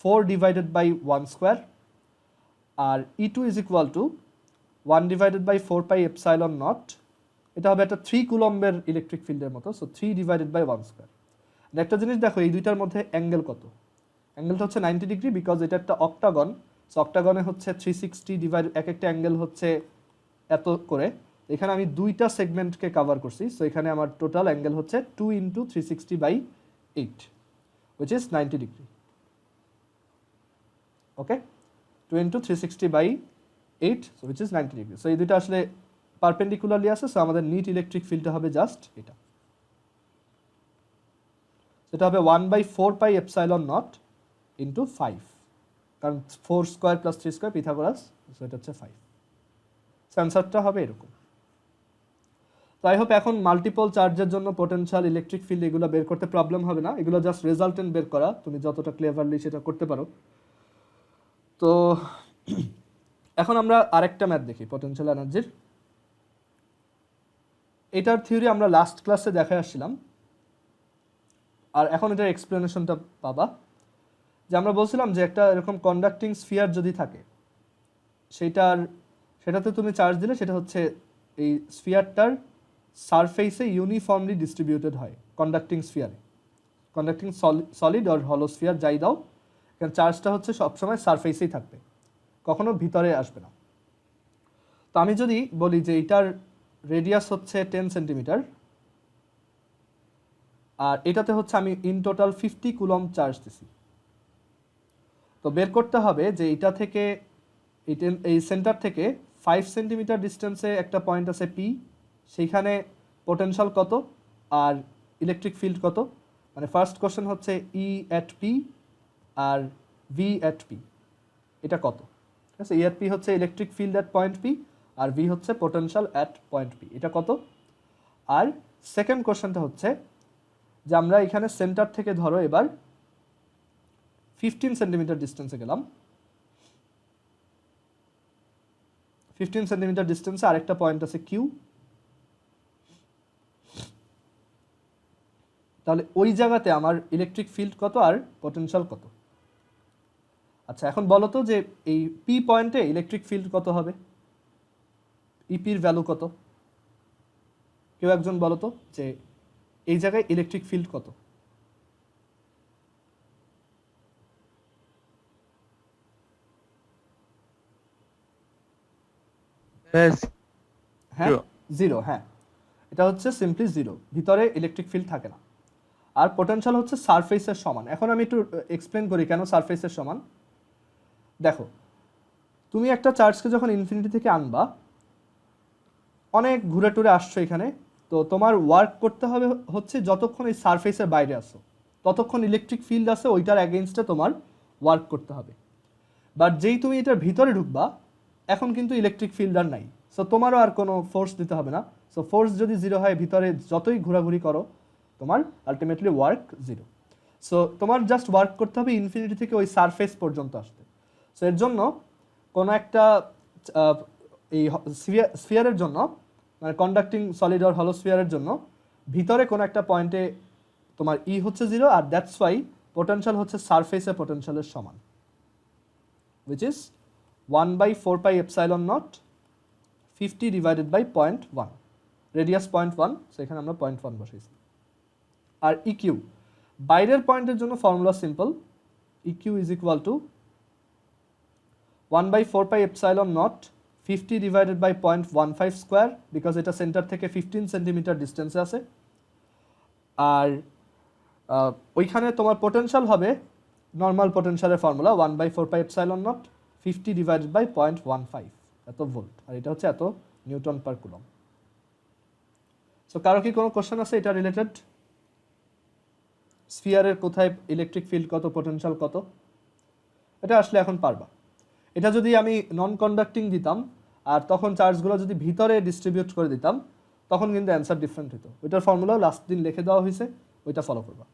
4 divided by 1 square. আর E2 = 1 divided by 4 pi epsilon naught. এটা হবে একটা 3 কুলম্বের ইলেকট্রিক ফিল্ডের মতো, সো 3 ডিভাইডেড বাই 1 স্কোয়ার। একটা জিনিস দেখো, এই দুইটার মধ্যে অ্যাঙ্গেল কত? অ্যাঙ্গেলটা হচ্ছে 90 ডিগ্রি, বিকজ এটা একটা অক্টাগন। সো অক্টাগনে হচ্ছে 360 ডিভাইড, এক একটা অ্যাঙ্গেল হচ্ছে এত করে। এখানে আমি দুইটা সেগমেন্টকে কভার করছি, সো এখানে আমার টোটাল অ্যাঙ্গেল হচ্ছে 2 × 360/8, which is 90 degree, okay. 2 × 360/8, which is 90 degree. So এই দুইটা আসলে পারপেন্ডিকুলারলি আছে, সো আমাদের নিট ইলেকট্রিক ফিল্ডটা হবে জাস্ট এটা। সেটা হবে 1/4 পাই এপসাইলন নট ইন্টু 5, কারণ 4 square plus 3 square Pythagoras, so এটা হচ্ছে 5। অ্যান্সারটা হবে এরকম। তো আই হোপ এখন মাল্টিপল চার্জের জন্য পোটেনশিয়াল, ইলেকট্রিক ফিল্ড এগুলো বের করতে প্রবলেম হবে না। এগুলো জাস্ট রেজাল্টেন্ট বের করা, তুমি যতটা ক্লেভারলি সেটা করতে পারো। তো এখন আমরা আরেকটা ম্যাথ দেখি পোটেনশিয়াল এনার্জির। এটার থিওরি আমরা লাস্ট ক্লাসে দেখে আসছিলাম, আর এখন এটার এক্সপ্লেনেশনটা পাবা। যে আমরা বলছিলাম যে একটা এরকম কন্ডাক্টিং স্ফিয়ার যদি থাকে, সেটাতে তুমি চার্জ দিলে সেটা হচ্ছে এই স্ফিয়ারটার সারফেসে ইউনিফর্মলি ডিস্ট্রিবিউটেড হয়। কন্ডাক্টিং স্ফিয়ারে, কন্ডাক্টিং সলিড আর হলো স্ফিয়ার যাই দাও, কারণ চার্জটা হচ্ছে সবসময় সারফেসেই থাকবে, কখনো ভিতরে আসবে না। তো আমি যদি বলি যে এটার রেডিয়াস হচ্ছে 10 সেন্টিমিটার, আর এটাতে হচ্ছে আমি ইন টোটাল 50 কুলম্ব চার্জ দিছি। তো বের করতে হবে যে এটা থেকে এই সেন্টার থেকে 5 সেন্টিমিটার ডিস্টেন্সে একটা পয়েন্ট আছে পি, সেইখানে পোটেনশিয়াল কত আর ইলেকট্রিক ফিল্ড কত। মানে ফার্স্ট কোশ্চেন হচ্ছে ই অ্যাট পি আর ভি অ্যাট পি। এটা কত, ঠিক আছে? E আর P হচ্ছে electric field at point P, আর V হচ্ছে পোটেনশিয়াল অ্যাট পয়েন্ট P, এটা কত? আর সেকেন্ড কোশ্চেনটা হচ্ছে যে আমরা এখানে সেন্টার থেকে ধরো এবার 15 সেন্টিমিটার ডিস্টেন্সে গেলাম, 15 সেন্টিমিটার ডিস্টেন্সে আরেকটা পয়েন্ট আছে Q, তাহলে ওই জায়গাতে আমার ইলেকট্রিক ফিল্ড কত আর পোটেনশিয়াল কত? আচ্ছা, এখন বলো তো যে এই পি পয়েন্টে ইলেকট্রিক ফিল্ড কত হবে, ইপির ভ্যালু কত? কেউ একজন বলো তো যে এই জায়গায় ইলেকট্রিক ফিল্ড কত? হ্যাঁ, জিরো। হ্যাঁ, এটা হচ্ছে সিম্পলি জিরো, ভিতরে ইলেকট্রিক ফিল্ড থাকে না। আর পোটেনশিয়াল হচ্ছে সারফেসের সমান। এখন আমি একটু এক্সপ্লেন করি কেন সারফেসের সমান। দেখো, তুমি একটা চার্জকে যখন ইনফিনিটি থেকে আনবা, অনেক ঘুরে টুরে আসছো এখানে, তো তোমার ওয়ার্ক করতে হবে হচ্ছে যতক্ষণ এই সারফেসের বাইরে আসো ততক্ষণ ইলেকট্রিক ফিল্ড আছে ওইটার অ্যাগেইনস্টে তোমার ওয়ার্ক করতে হবে। বাট যেই তুমি এটার ভিতরে ঢুকবা, এখন কিন্তু ইলেকট্রিক ফিল্ড আর নাই, সো তোমারও আর কোনো ফোর্স দিতে হবে না। সো ফোর্স যদি জিরো হয়, ভিতরে যতই ঘোরাঘুরি করো তোমার আলটিমেটলি ওয়ার্ক জিরো। সো তোমার জাস্ট ওয়ার্ক করতে হবে ইনফিনিটি থেকে ওই সারফেস পর্যন্ত আসতে। সো এর জন্য কোনো একটা এই স্ফিয়ারের জন্য, মানে কন্ডাক্টিং সলিড অর হলো স্ফিয়ারের জন্য ভিতরে কোনো একটা পয়েন্টে তোমার ই হচ্ছে জিরো, আর দ্যাটস ওয়াই পোটেনশিয়াল হচ্ছে সারফেসে পোটেনশিয়ালের সমান, which is 1/4 pi epsilon naught 50 divided by 0.1, radius 0.1, সেখানে আমরা 0.1 বসাইছি। আর EQ, বাইরের পয়েন্টের জন্য formula simple, EQ is equal to 1/4 pi epsilon naught 50 divided by 0.15 square, because এটা সেন্টার থেকে 15 সেন্টিমিটার ডিস্টেন্সে আছে। আর ওইখানে তোমার পোটেনশিয়াল হবে normal পোটেনশিয়ালের formula 1/4 pi epsilon naught 50 divided by 0.15, এত ভোল্ট, আর এটা হচ্ছে এত নিউটন পার কুলম। সো কারো কি কোনো কোশ্চেন আছে এটা রিলেটেড? স্ফিয়ারের কোথায় ইলেকট্রিক ফিল্ড কত, পোটেনশিয়াল কত? এটা আসলে এখন পারবা। এটা যদি আমি নন কন্ডাক্টিং দিতাম আর তখন চার্জগুলো যদি ভিতরে ডিস্ট্রিবিউট করে দিতাম, তখন কিন্তু অ্যান্সার ডিফারেন্ট হতো। ওইটার ফর্মুলাও লাস্ট দিন লিখে দেওয়া হয়েছে, ওইটা ফলো করবা।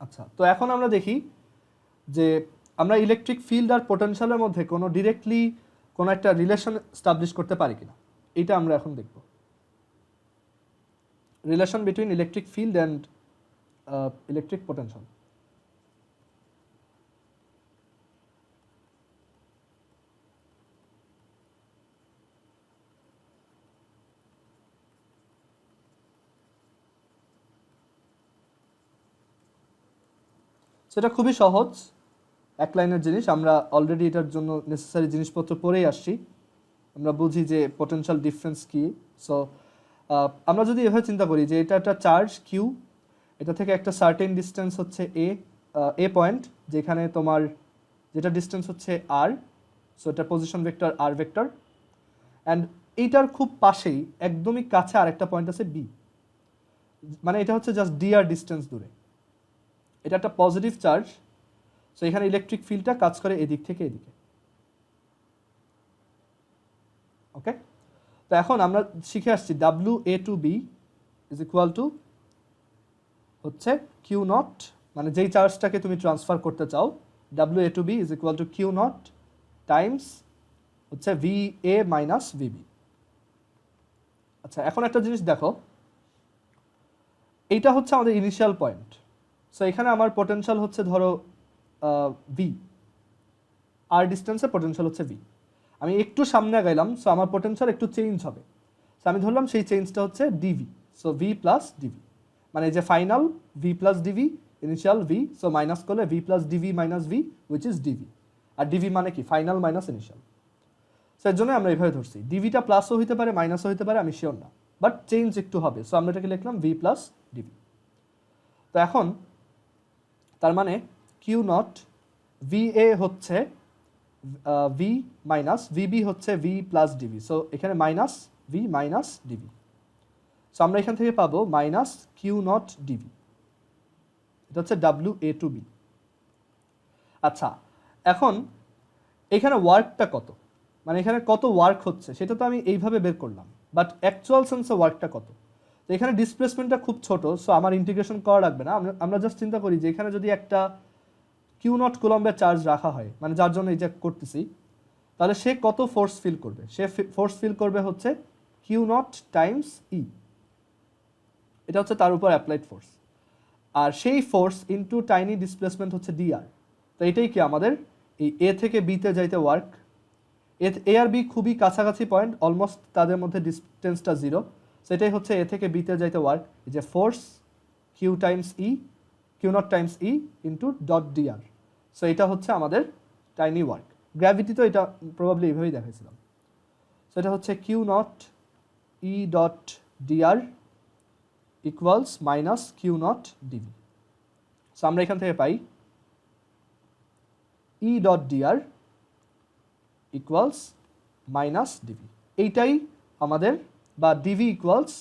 আচ্ছা, তো এখন আমরা দেখি যে আমরা ইলেকট্রিক ফিল্ড আর পোটেনশিয়ালের মধ্যে কোনো ডিরেক্টলি কোনো একটা রিলেশন স্টাবলিশ করতে পারি কিনা, এইটা আমরা এখন দেখব। Relation between electric field and electric potential. সেটা খুবই সহজ, এক লাইনের জিনিস। আমরা অলরেডি এটার জন্য নেসেসারি জিনিসপত্র পড়েই আসছি, আমরা বুঝি যে পোটেনশিয়াল ডিফারেন্স কী। সো আমরা যদি এভাবে চিন্তা করি যে এটা একটা চার্জ কিউ, এটা থেকে একটা সার্টেন ডিস্টেন্স হচ্ছে এ পয়েন্ট, যেখানে তোমার যেটা ডিস্টেন্স হচ্ছে আর, সো এটা position vector R vector, and এইটার খুব পাশেই একদমই কাছে আরেকটা পয়েন্ট আছে বি, মানে এটা হচ্ছে জাস্ট ডি আর ডিস্টেন্স দূরে। এটা একটা পজিটিভ চার্জ, সো এখানে ইলেকট্রিক ফিল্ডটা কাজ করে এদিক থেকে এদিকে। ওকে, তো এখন আমরা শিখে আসছি WA to B is equal to হচ্ছে কিউ নট, মানে যেই চার্জটাকে তুমি ট্রান্সফার করতে চাও, WA to B is equal to Q naught times হচ্ছে VA মাইনাস VB। আচ্ছা, এখন একটা জিনিস দেখো, এইটা হচ্ছে আমাদের ইনিশিয়াল পয়েন্ট। সো এখানে আমার পোটেনশিয়াল হচ্ছে ধরো V, আর ডিস্টেন্সে পোটেনশিয়াল হচ্ছে V। আমি একটু সামনে গেলাম, সো আমার পোটেনশিয়াল একটু চেঞ্জ হবে। সো আমি ধরলাম সেই চেঞ্জটা হচ্ছে DV, so V plus DV, মানে যে final V plus DV, initial V, so minus করলে V plus DV minus V, which is DV। আর DV মানে কি? Final minus initial. সো এর জন্য আমরা এইভাবে ধরছি, ডিভিটা প্লাসও হইতে পারে মাইনাসও হইতে পারে, আমি শিওর না, বাট চেঞ্জ একটু হবে। সো আমরা এটাকে লিখলাম V প্লাস DV। তো এখন তার মানে কিউ নট VA হচ্ছে V মাইনাস VB হচ্ছে V প্লাস DV, সো এখানে minus V minus DV। So আমরা এখান থেকে পাবো মাইনাস কিউ নট DV এটা হচ্ছে WA to B। আচ্ছা, এখন এখানে ওয়ার্কটা কত, মানে এখানে কত ওয়ার্ক হচ্ছে সেটা তো আমি এইভাবে বের করলাম, বাট অ্যাকচুয়াল সেন্সে ওয়ার্কটা কত। তো এখানে ডিসপ্লেসমেন্টটা খুব ছোট, সো আমার ইন্টিগ্রেশন করা লাগবে না। আমরা জাস্ট চিন্তা করি যে এখানে যদি একটা Q0 কুলম্বের চার্জ রাখা হয়, মানে যার জন্য এই যে করতেছি, তাহলে সে কত ফোর্স ফিল করবে? সে ফোর্স ফিল করবে হচ্ছে Q0 টাইমস E, এটা হচ্ছে তার উপর অ্যাপ্লাইড ফোর্স। আর সেই ফোর্স ইনটু টাইনি ডিসপ্লেসমেন্ট হচ্ছে dr। তো এটাই কি আমাদের এই এ থেকে বিতে যাইতে ওয়ার্ক। এ আর বি খুবই কাছাকাছি পয়েন্ট, অলমোস্ট তাদের মধ্যে ডিস্টেন্সটা 0, সেটাই হচ্ছে এ থেকে বিতে যাইতে ওয়ার্ক, যে force Q0 Times E into dot dr। So এটা হচ্ছে আমাদের টাইনি ওয়ার্ক। গ্র্যাভিটি তো এটা প্রবাবলি এইভাবেই দেখাইছিলাম। সো এটা হচ্ছে Q0 E dot dr equals minus Q0 dv। So আমরা এখান থেকে পাই E dot dr equals minus dv। এইটাই আমাদের, বা dv equals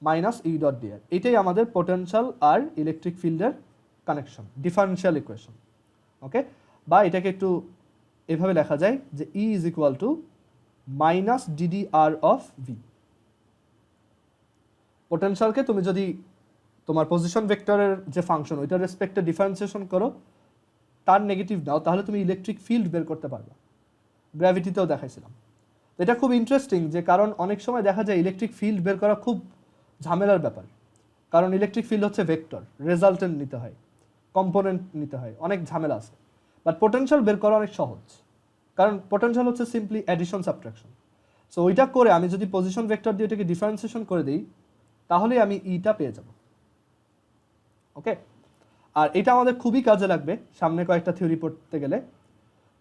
minus E dot dr, এটাই আমাদের পোটেনশিয়াল আর ইলেকট্রিক ফিল্ডের কানেকশন, ডিফারেনশিয়াল ইকুয়েশন। ওকে, বা এটাকে একটু এভাবে লেখা যায় যে E is equal to minus ddr of v। পোটেনশিয়ালকে তুমি যদি তোমার পজিশন ভেক্টরের যে ফাংশন ওইটার রেসপেক্টে ডিফারেন্সিয়েশন করো, তার নেগেটিভ নাও, তাহলে তুমি ইলেকট্রিক ফিল্ড বের করতে পারবে। গ্র্যাভিটিতেও দেখাইছিলাম। এটা খুব ইন্টারেস্টিং, যে কারণ অনেক সময় দেখা যায় ইলেকট্রিক ফিল্ড বের করা খুব ঝামেলার ব্যাপার, কারণ ইলেকট্রিক ফিল্ড হচ্ছে ভেক্টর, রেজাল্টেন্ট নিতে হয়, কম্পোনেন্ট নিতে হয়, অনেক ঝামেলা আছে। বাট পোটেনশিয়াল বের করা অনেক সহজ, কারণ পোটেনশিয়াল হচ্ছে সিম্পলি অ্যাডিশন সাবট্রাকশন। সো ওইটা করে আমি যদি পজিশন ভেক্টর দিয়ে এটাকে ডিফারেন্সিয়েশন করে দিই, তাহলে আমি ইটা পেয়ে যাব। ওকে, আর এটা আমাদের খুবই কাজে লাগবে সামনে কয়েকটা থিওরি পড়তে গেলে,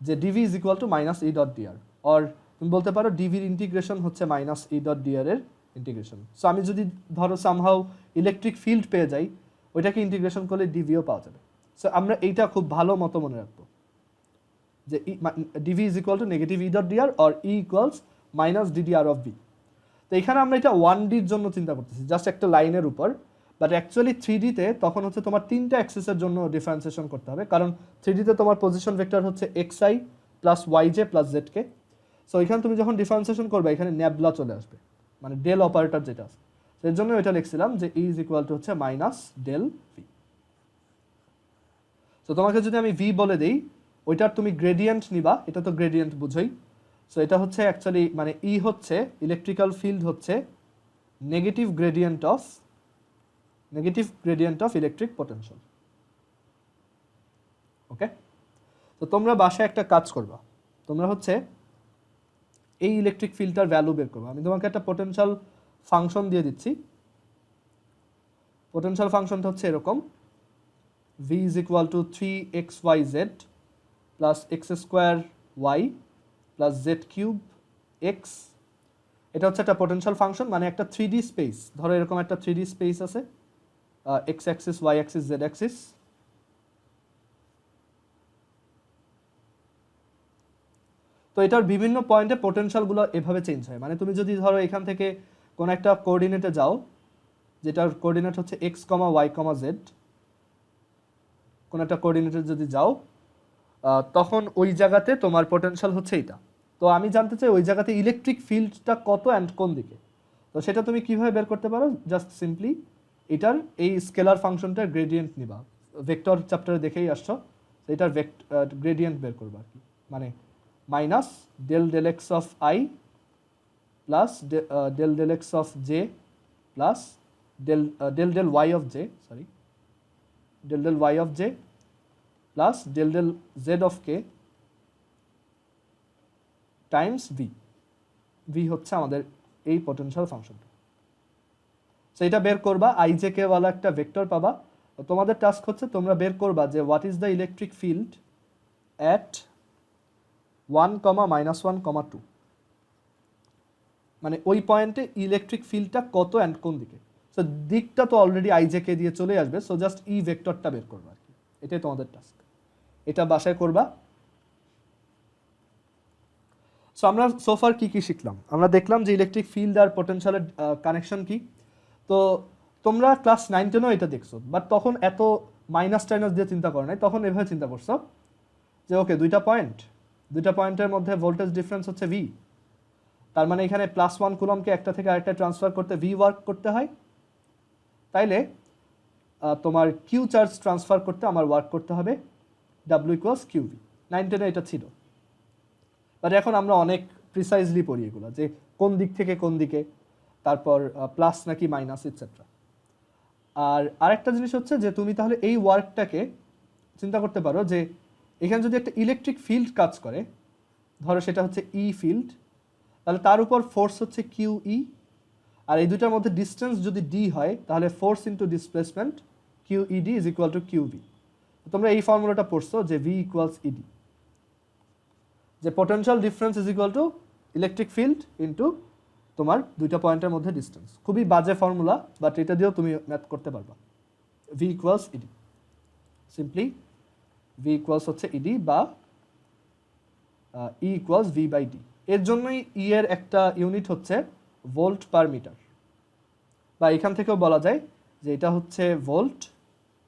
যে DV is equal to minus E dot DR, or তুমি বলতে পারো ডিভির ইন্টিগ্রেশন হচ্ছে মাইনাস ই ডট ডিআর এর ইন্টিগ্রেশন। সো আমি যদি ধরো সামহাউ ইলেকট্রিক ফিল্ড পেয়ে যাই, ওইটাকে ইন্টিগ্রেশন করলে ডিভিও পাওয়া যাবে। সো আমরা এইটা খুব ভালো মতো মনে রাখবো, যে DV is equal to negative E dot DR or E equals minus DDR of B. তো এখানে আমরা এটা 1Dর জন্য চিন্তা করতেছি, জাস্ট একটা লাইনের উপর, বাট অ্যাকচুয়ালি 3Dতে তখন হচ্ছে তোমার 3টা অ্যাক্সিসের জন্য ডিফারেন্সিয়েশন করতে হবে, কারণ 3Dতে তোমার পজিশন ভেক্টর হচ্ছে xi plus yj plus zk। So এখানে তুমি যখন ডিফারেন্সিয়েশন করবে, এখানে ন্যাবলা চলে আসবে, মানে ডেল অপারেটর যেটা আছে। এর জন্য এটা লিখছিলাম যে ই ইজ ইকুয়াল টু হচ্ছে মাইনাস ডেল ভি। সো তোমাকে যদি আমি ভি বলে দিই, ওইটার তুমি গ্রেডিয়েন্ট নিবা, এটা তো গ্রেডিয়েন্ট বুঝোই। সো এটা হচ্ছে অ্যাকচুয়ালি, মানে ই হচ্ছে ইলেকট্রিক্যাল ফিল্ড হচ্ছে negative gradient of electric potential. Okay, তো তোমরা বাসায় একটা কাজ করবা, তোমরা হচ্ছে এই ইলেকট্রিক ফিল্ডটার ভ্যালু বের করবা। আমি তোমাকে একটা পোটেনশিয়াল ফাংশন দিয়ে দিচ্ছি। পোটেনশিয়াল ফাংশনটা হচ্ছে এরকম, v is equal to 3xyz plus X square Y plus Z cube X. এটা হচ্ছে একটা পোটেনশিয়াল ফাংশন, মানে একটা 3D স্পেস। ধরো এরকম একটা 3D স্পেস আছে, X axis, Y axis, Z axis. তো এটার বিভিন্ন পয়েন্টে পোটেনশিয়ালগুলো এভাবে চেঞ্জ হয়। মানে তুমি যদি ধরো এখান থেকে কোন একটা কোঅর্ডিনেটে যাও, যেটার কোঅর্ডিনেট হচ্ছে এক্স কমা ওয়াই কমা জেড, কোন একটা কোঅর্ডিনেটে যদি যাও, তখন ওই জায়গাতে তোমার পোটেনশিয়াল হচ্ছে এটা। তো আমি জানতে চাই ওই জায়গাতে ইলেকট্রিক ফিল্ডটা কত অ্যান্ড কোন দিকে। তো সেটা তুমি কিভাবে বের করতে পারো? জাস্ট সিম্পলি এটার এই স্কেলার ফাংশনটার গ্রেডিয়েন্ট নিবা। ভেক্টর চ্যাপ্টারে দেখেই আসছো, এটার গ্রেডিয়েন্ট বের করবা আর কি, মানে minus del del X of I plus del del X of J plus del del Y of J, sorry del del Y of J plus del del Z of K times V. V হচ্ছে আমাদের এই potential ফাংশনটা। So এটা বের করবা, I J K ওয়ালা একটা vector পাবা। তোমাদের টাস্ক হচ্ছে তোমরা বের করবা যে what is the electric field at 1, -1, 2, মানে ওই পয়েন্টে ইলেকট্রিক ফিল্ডটা কত অ্যান্ড কোন দিকে। সো দিকটা তো অলরেডি আই জে কে দিয়ে চলে আসবে, সো জাস্ট ই ভেক্টরটা বের করবা আর কি, এটাই তোমাদের টাস্ক। এটা বাসায় করবা। সো আমরা সোফার কি কি শিখলাম? আমরা দেখলাম যে ইলেকট্রিক ফিল্ড আর পোটেনশিয়ালের কানেকশন কি। তো তোমরা ক্লাস 9-10-ও এটা দেখছো, বাট তখন এত মাইনাস টাইনাস দিয়ে চিন্তা করো নাই, তখন এভাবে চিন্তা করছো যে ওকে দুইটা পয়েন্টের মধ্যে ভোল্টেজ ডিফারেন্স হচ্ছে ভি, তার মানে এখানে +1 কুলম্বকে একটা থেকে আরেকটা ট্রান্সফার করতে ভি ওয়ার্ক করতে হয়, তাইলে তোমার কিউ চার্জ ট্রান্সফার করতে আমার ওয়ার্ক করতে হবে ডাব্লিউ ইকুয়ালস কিউভি। 9-10 এটা ছিল, বাট এখন আমরা অনেক প্রিসাইজলি পড়ি এগুলো, যে কোন দিক থেকে কোন দিকে, তারপর প্লাস নাকি মাইনাস ইটসেট্রা। আর আরেকটা জিনিস হচ্ছে যে তুমি তাহলে এই ওয়ার্কটাকে চিন্তা করতে পারো যে এখানে যদি একটা ইলেকট্রিক ফিল্ড কাজ করে, ধরো সেটা হচ্ছে ই ফিল্ড, তাহলে তার উপর ফোর্স হচ্ছে কিউ ই, আর এই দুটার মধ্যে ডিস্টেন্স যদি ডি হয় তাহলে force into displacement Q ED is equal to Q V. তোমরা এই ফর্মুলাটা পড়ছো যে ভি ইকুয়ালস ইডি, যে potential difference is equal to electric field into তোমার দুইটা পয়েন্টের মধ্যে ডিস্টেন্স। খুবই বাজে ফর্মুলা, বাট এটা দিয়েও তুমি ম্যাথ করতে পারবা। V equals ED, simply V equals হচ্ছে ইডি বা E equals V by D. এর জন্যই ই এর একটা ইউনিট হচ্ছে ভোল্ট পার মিটার, বা এখান থেকেও বলা যায় যে এটা হচ্ছে ভোল্ট,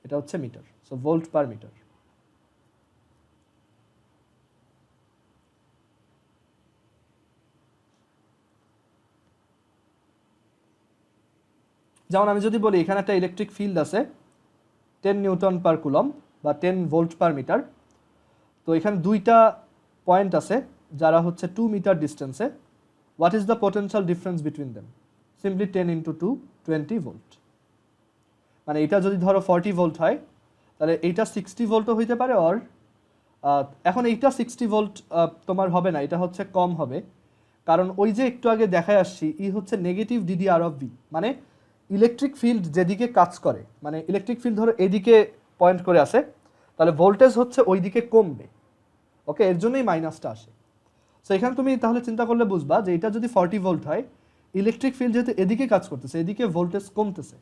এটা হচ্ছে মিটার, সো ভোল্ট পার মিটার। যেমন আমি যদি বলি এখানে একটা ইলেকট্রিক ফিল্ড আছে 10 নিউটন পার কুলম্ব বা 10 ভোল্ট পার মিটার, তো এখানে দুইটা পয়েন্ট আছে যারা হচ্ছে 2 মিটার ডিস্টেন্সে। What is the potential difference between them? Simply 10 into 2 20 volt. মানে এটা যদি ধরো 40 ভোল্ট হয় তাহলে এইটা 60 ভোল্টও হইতে পারে, অর এখন এইটা 60 ভোল্ট তোমার হবে না, এটা হচ্ছে কম হবে, কারণ ওই যে একটু আগে দেখায় আসছি ই হচ্ছে নেগেটিভ ডিডিআর অফ ভি, মানে ইলেকট্রিক ফিল্ড যেদিকে কাজ করে, মানে ইলেকট্রিক ফিল্ড ধরো এদিকে পয়েন্ট করে আসে, তাহলে ভোল্টেজ হচ্ছে ওই দিকে কমবে। ওকে, এর জন্যই মাইনাসটা আসে। সো এখানে তুমি তাহলে চিন্তা করলে বুঝবা যে এটা যদি 40 ভোল্ট হয়, ইলেকট্রিক ফিল্ড যেহেতু এদিকে কাজ করতেছে, এদিকে ভোল্টেজ কমতেছে,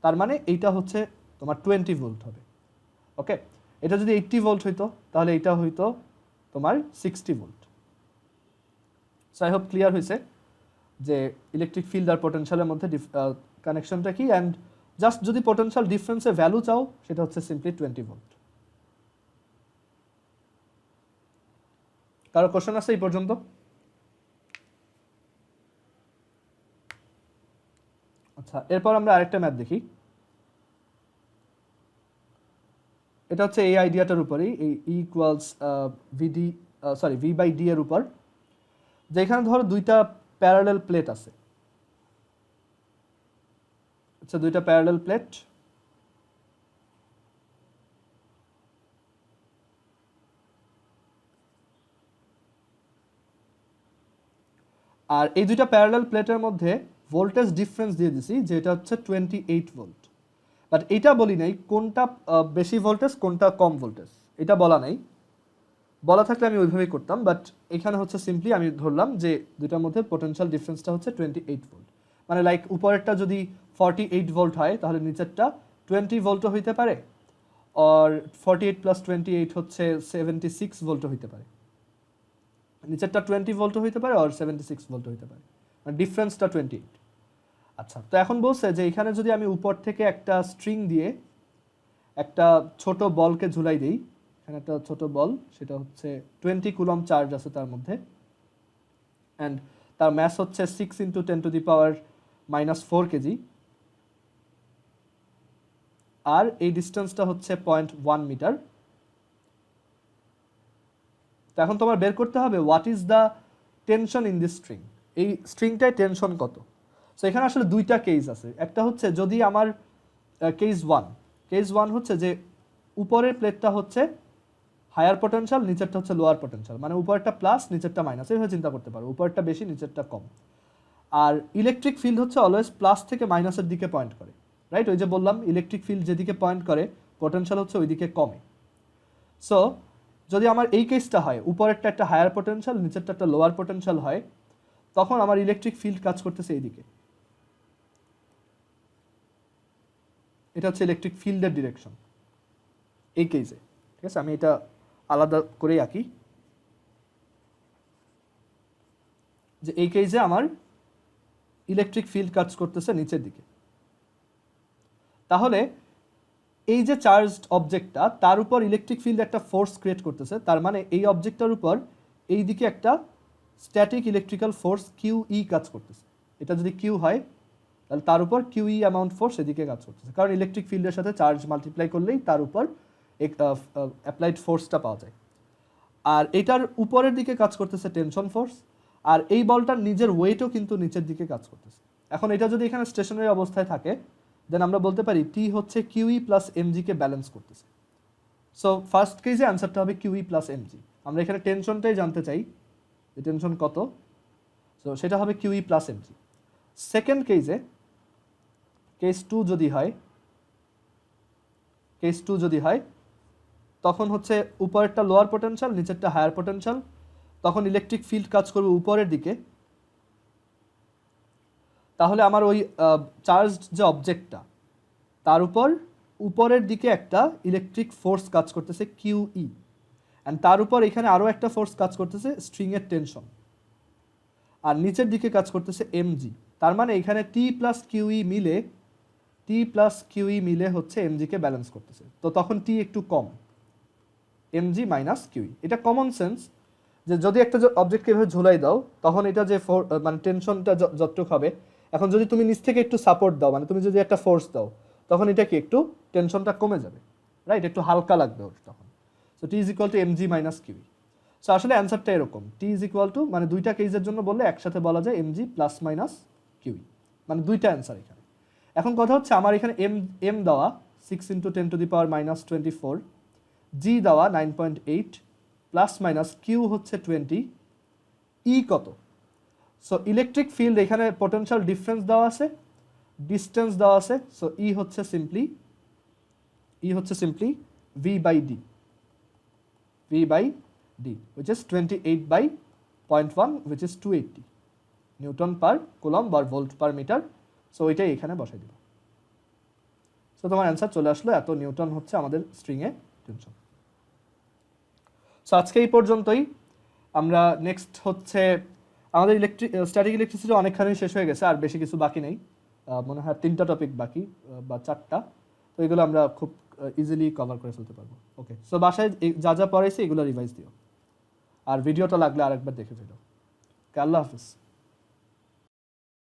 তার মানে এইটা হচ্ছে তোমার 20 ভোল্ট হবে। ওকে, এটা যদি 80 ভোল্ট হইতো তাহলে এটা হইতো তোমার 60 volt. So I hope clear হয়েছে যে ইলেকট্রিক ফিল্ড আর পোটেনশিয়ালের মধ্যে কানেকশনটা কি, অ্যান্ড জাস্ট যদি পোটেনশিয়াল ডিফারেন্সের ভ্যালু চাও সেটা হচ্ছে সিম্পলি 20 ভোল্ট। কারো কোশ্চেন আছে এই পর্যন্ত? আচ্ছা, এরপর আমরা আরেকটা ম্যাথ দেখি। এটা হচ্ছে এই আইডিয়াটার উপরেই, এই equals VD sorry V by D এর উপর, যেখানে ধরো দুইটা প্যারালাল প্লেট আছে। আচ্ছা, দুইটা প্যারালাল প্লেট, আর এই দুইটা প্যারালাল প্লেটের মধ্যে ভোল্টেজ ডিফারেন্স দিয়ে দিছি যেটা হচ্ছে 28 ভোল্ট, বাট এটা বলি নাই কোনটা বেশি ভোল্টেজ কোনটা কম ভোল্টেজ, এটা বলা নাই। বলা থাকলে আমি ওইভাবেই করতাম, বাট এখানে হচ্ছে সিম্পলি আমি ধরলাম যে দুইটার মধ্যে পোটেনশিয়াল ডিফারেন্সটা হচ্ছে 28 ভোল্ট। মানে লাইক উপরেরটা যদি 48 ভোল্ট হয় তাহলে নিচেরটা 20 ভোল্টও হইতে পারে, আর 48 + 28 হচ্ছে 76 ভোল্টও হইতে পারে, নিচেরটা 20 ভোল্টও হইতে পারে আর 76 ভোল্টও হইতে পারে, মানে ডিফারেন্সটা 28। আচ্ছা, তো এখন বলছে যে এখানে যদি আমি উপর থেকে একটা স্ট্রিং দিয়ে একটা ছোট বলকে ঝুলাই দিই, এখানে একটা ছোট বল, সেটা হচ্ছে 20 কুলম্ব চার্জ আছে তার মধ্যে, অ্যান্ড তার ম্যাস হচ্ছে 6 × 10⁻⁻4 কেজি, আর এই ডিস্টেন্সটা হচ্ছে 0.1 মিটার। তো এখন তোমার বের করতে হবে what is the tension in this string, এই স্ট্রিংটায় টেনশন কত। সো এখানে আসলে দুইটা কেস আছে, একটা হচ্ছে যদি আমার কেস ওয়ান হচ্ছে যে উপরের প্লেটটা হচ্ছে হায়ার পটেনশিয়াল, নিচেরটা হচ্ছে লোয়ার পটেনশিয়াল, মানে উপরেরটা প্লাস নিচেরটা মাইনাস, এইভাবে চিন্তা করতে পারো, উপরেরটা বেশি নিচেরটা কম। আর ইলেকট্রিক ফিল্ড হচ্ছে অলওয়েজ প্লাস থেকে মাইনাসের দিকে পয়েন্ট করে, রাইট? ওই যে বললাম ইলেকট্রিক ফিল্ড যেদিকে পয়েন্ট করে পটেনশিয়াল হচ্ছে ওই দিকে কমে। সো যদি আমার এই কেসটা হয়, উপরেরটা একটা হায়ার পটেনশিয়াল নিচেরটা একটা লোয়ার পটেনশিয়াল হয়, তখন আমার ইলেকট্রিক ফিল্ড কাজ করতেছে এইদিকে, এটা হচ্ছে ইলেকট্রিক ফিল্ডের ডিরেকশন এই কেসে। ঠিক আছে, আমি এটা আলাদা করেই আঁকি, যে এই কেসে আমার ইলেকট্রিক ফিল্ড কাজ করতেছে নিচের দিকে। তাহলে এই যে চার্জড অবজেক্টটা তার উপর ইলেকট্রিক ফিল্ড একটা ফোর্স ক্রিয়েট করতেছে, তার মানে এই অবজেক্টটার উপর এই দিকে একটা স্ট্যাটিক ইলেকট্রিক্যাল ফোর্স কিউই কাজ করতেছে। এটা যদি কিউ হয় তাহলে তার উপর কিউই অ্যামাউন্ট ফোর্স এদিকে কাজ করতেছে, কারণ ইলেকট্রিক ফিল্ডের সাথে চার্জ মাল্টিপ্লাই করলেই তার উপর অ্যাপ্লাইড ফোর্সটা পাওয়া যায়। আর এটার উপরের দিকে কাজ করতেছে টেনশন ফোর্স, আর এই বলটার নিজের ওয়েটও কিন্তু নিচের দিকে কাজ করতেছে। এখন এটা যদি এখানে স্টেশনারি অবস্থায় থাকে দেন আমরা বলতে পারি টি হচ্ছে কিউই প্লাস এমজিকে ব্যালেন্স করতেছে। সো ফার্স্ট কেসে অ্যান্সারটা হবে কিউই প্লাস এমজি। আমরা এখানে টেনশনটাই জানতে চাই যে টেনশন কত, সো সেটা হবে কিউই প্লাস এমজি। সেকেন্ড কেসে কেস টু যদি হয় তখন হচ্ছে উপরেরটা লোয়ার পোটেনশিয়াল, নিচেরটা হায়ার পোটেনশিয়াল, তখন ইলেকট্রিক ফিল্ড কাজ করবে উপরের দিকে। তাহলে আমার ওই চার্জড যে অবজেক্টটা তার উপর উপরের দিকে একটা ইলেকট্রিক ফোর্স কাজ করতেছে কিউই, অ্যান্ড তার উপর এখানে আরও একটা ফোর্স কাজ করতেছে স্ট্রিংয়ের টেনশন, আর নিচের দিকে কাজ করতেছে এমজি। তার মানে এখানে টি প্লাস কিউই মিলে হচ্ছে এমজিকে ব্যালেন্স করতেছে। তো তখন টি একটু কম, এমজি মাইনাস কিউই। এটা কমন সেন্স যে যদি একটা অবজেক্টকে এভাবে ঝুলাই দাও তখন এটা যে মানে টেনশনটা যতটুকু হবে, এখন যদি তুমি নিচ থেকে একটু সাপোর্ট দাও, মানে তুমি যদি একটা ফোর্স দাও তখন এটা কি একটু টেনশনটা কমে যাবে, রাইট? একটু হালকা লাগবে ওর তখন। So T is equal two MG minus kiwi. So আসলে অ্যান্সারটা এরকম, টি ইজ ইকুয়াল টু মানে দুইটা কেসের জন্য বললে একসাথে বলা যায় এমজি প্লাস মাইনাস কিউই, মানে দুইটা অ্যান্সার এখানে। এখন কথা হচ্ছে আমার এখানে এম দেওয়া 6 × 10⁻24, জি দেওয়া 9.8, প্লাস মাইনাস কিউ হচ্ছে 20, ই কত? সো ইলেকট্রিক ফিল্ড এখানে পোটেনশিয়াল ডিফারেন্স দেওয়া আছে, ডিস্টেন্স দেওয়া আছে, সো ই হচ্ছে simply V by D, which is 28/0.1, which is 280 newton per coulomb বা ভোল্ট পার মিটার। সো ওইটাই এখানে বসাই দিব। সো তোমার অ্যান্সার চলে আসলো, এত নিউটন হচ্ছে আমাদের স্ট্রিংয়ে টেনশন। সো আজকে এই পর্যন্তই। আমরা নেক্সট হচ্ছে আমাদের স্ট্যাটিক ইলেকট্রিসিটি অনেকখানি শেষ হয়ে গেছে, আর বেশি কিছু বাকি নেই, মনে হয় 3টা টপিক বাকি বা 4টা, তো এগুলো আমরা খুব ইজিলি কভার করে ফেলতে পারবো। ওকে, সো বাসায় যা যা পড়াইছি এগুলো রিভাইজ দিও, আর ভিডিওটা লাগলে আরেকবার দেখে ফেলো। আল্লাহ হাফিজ।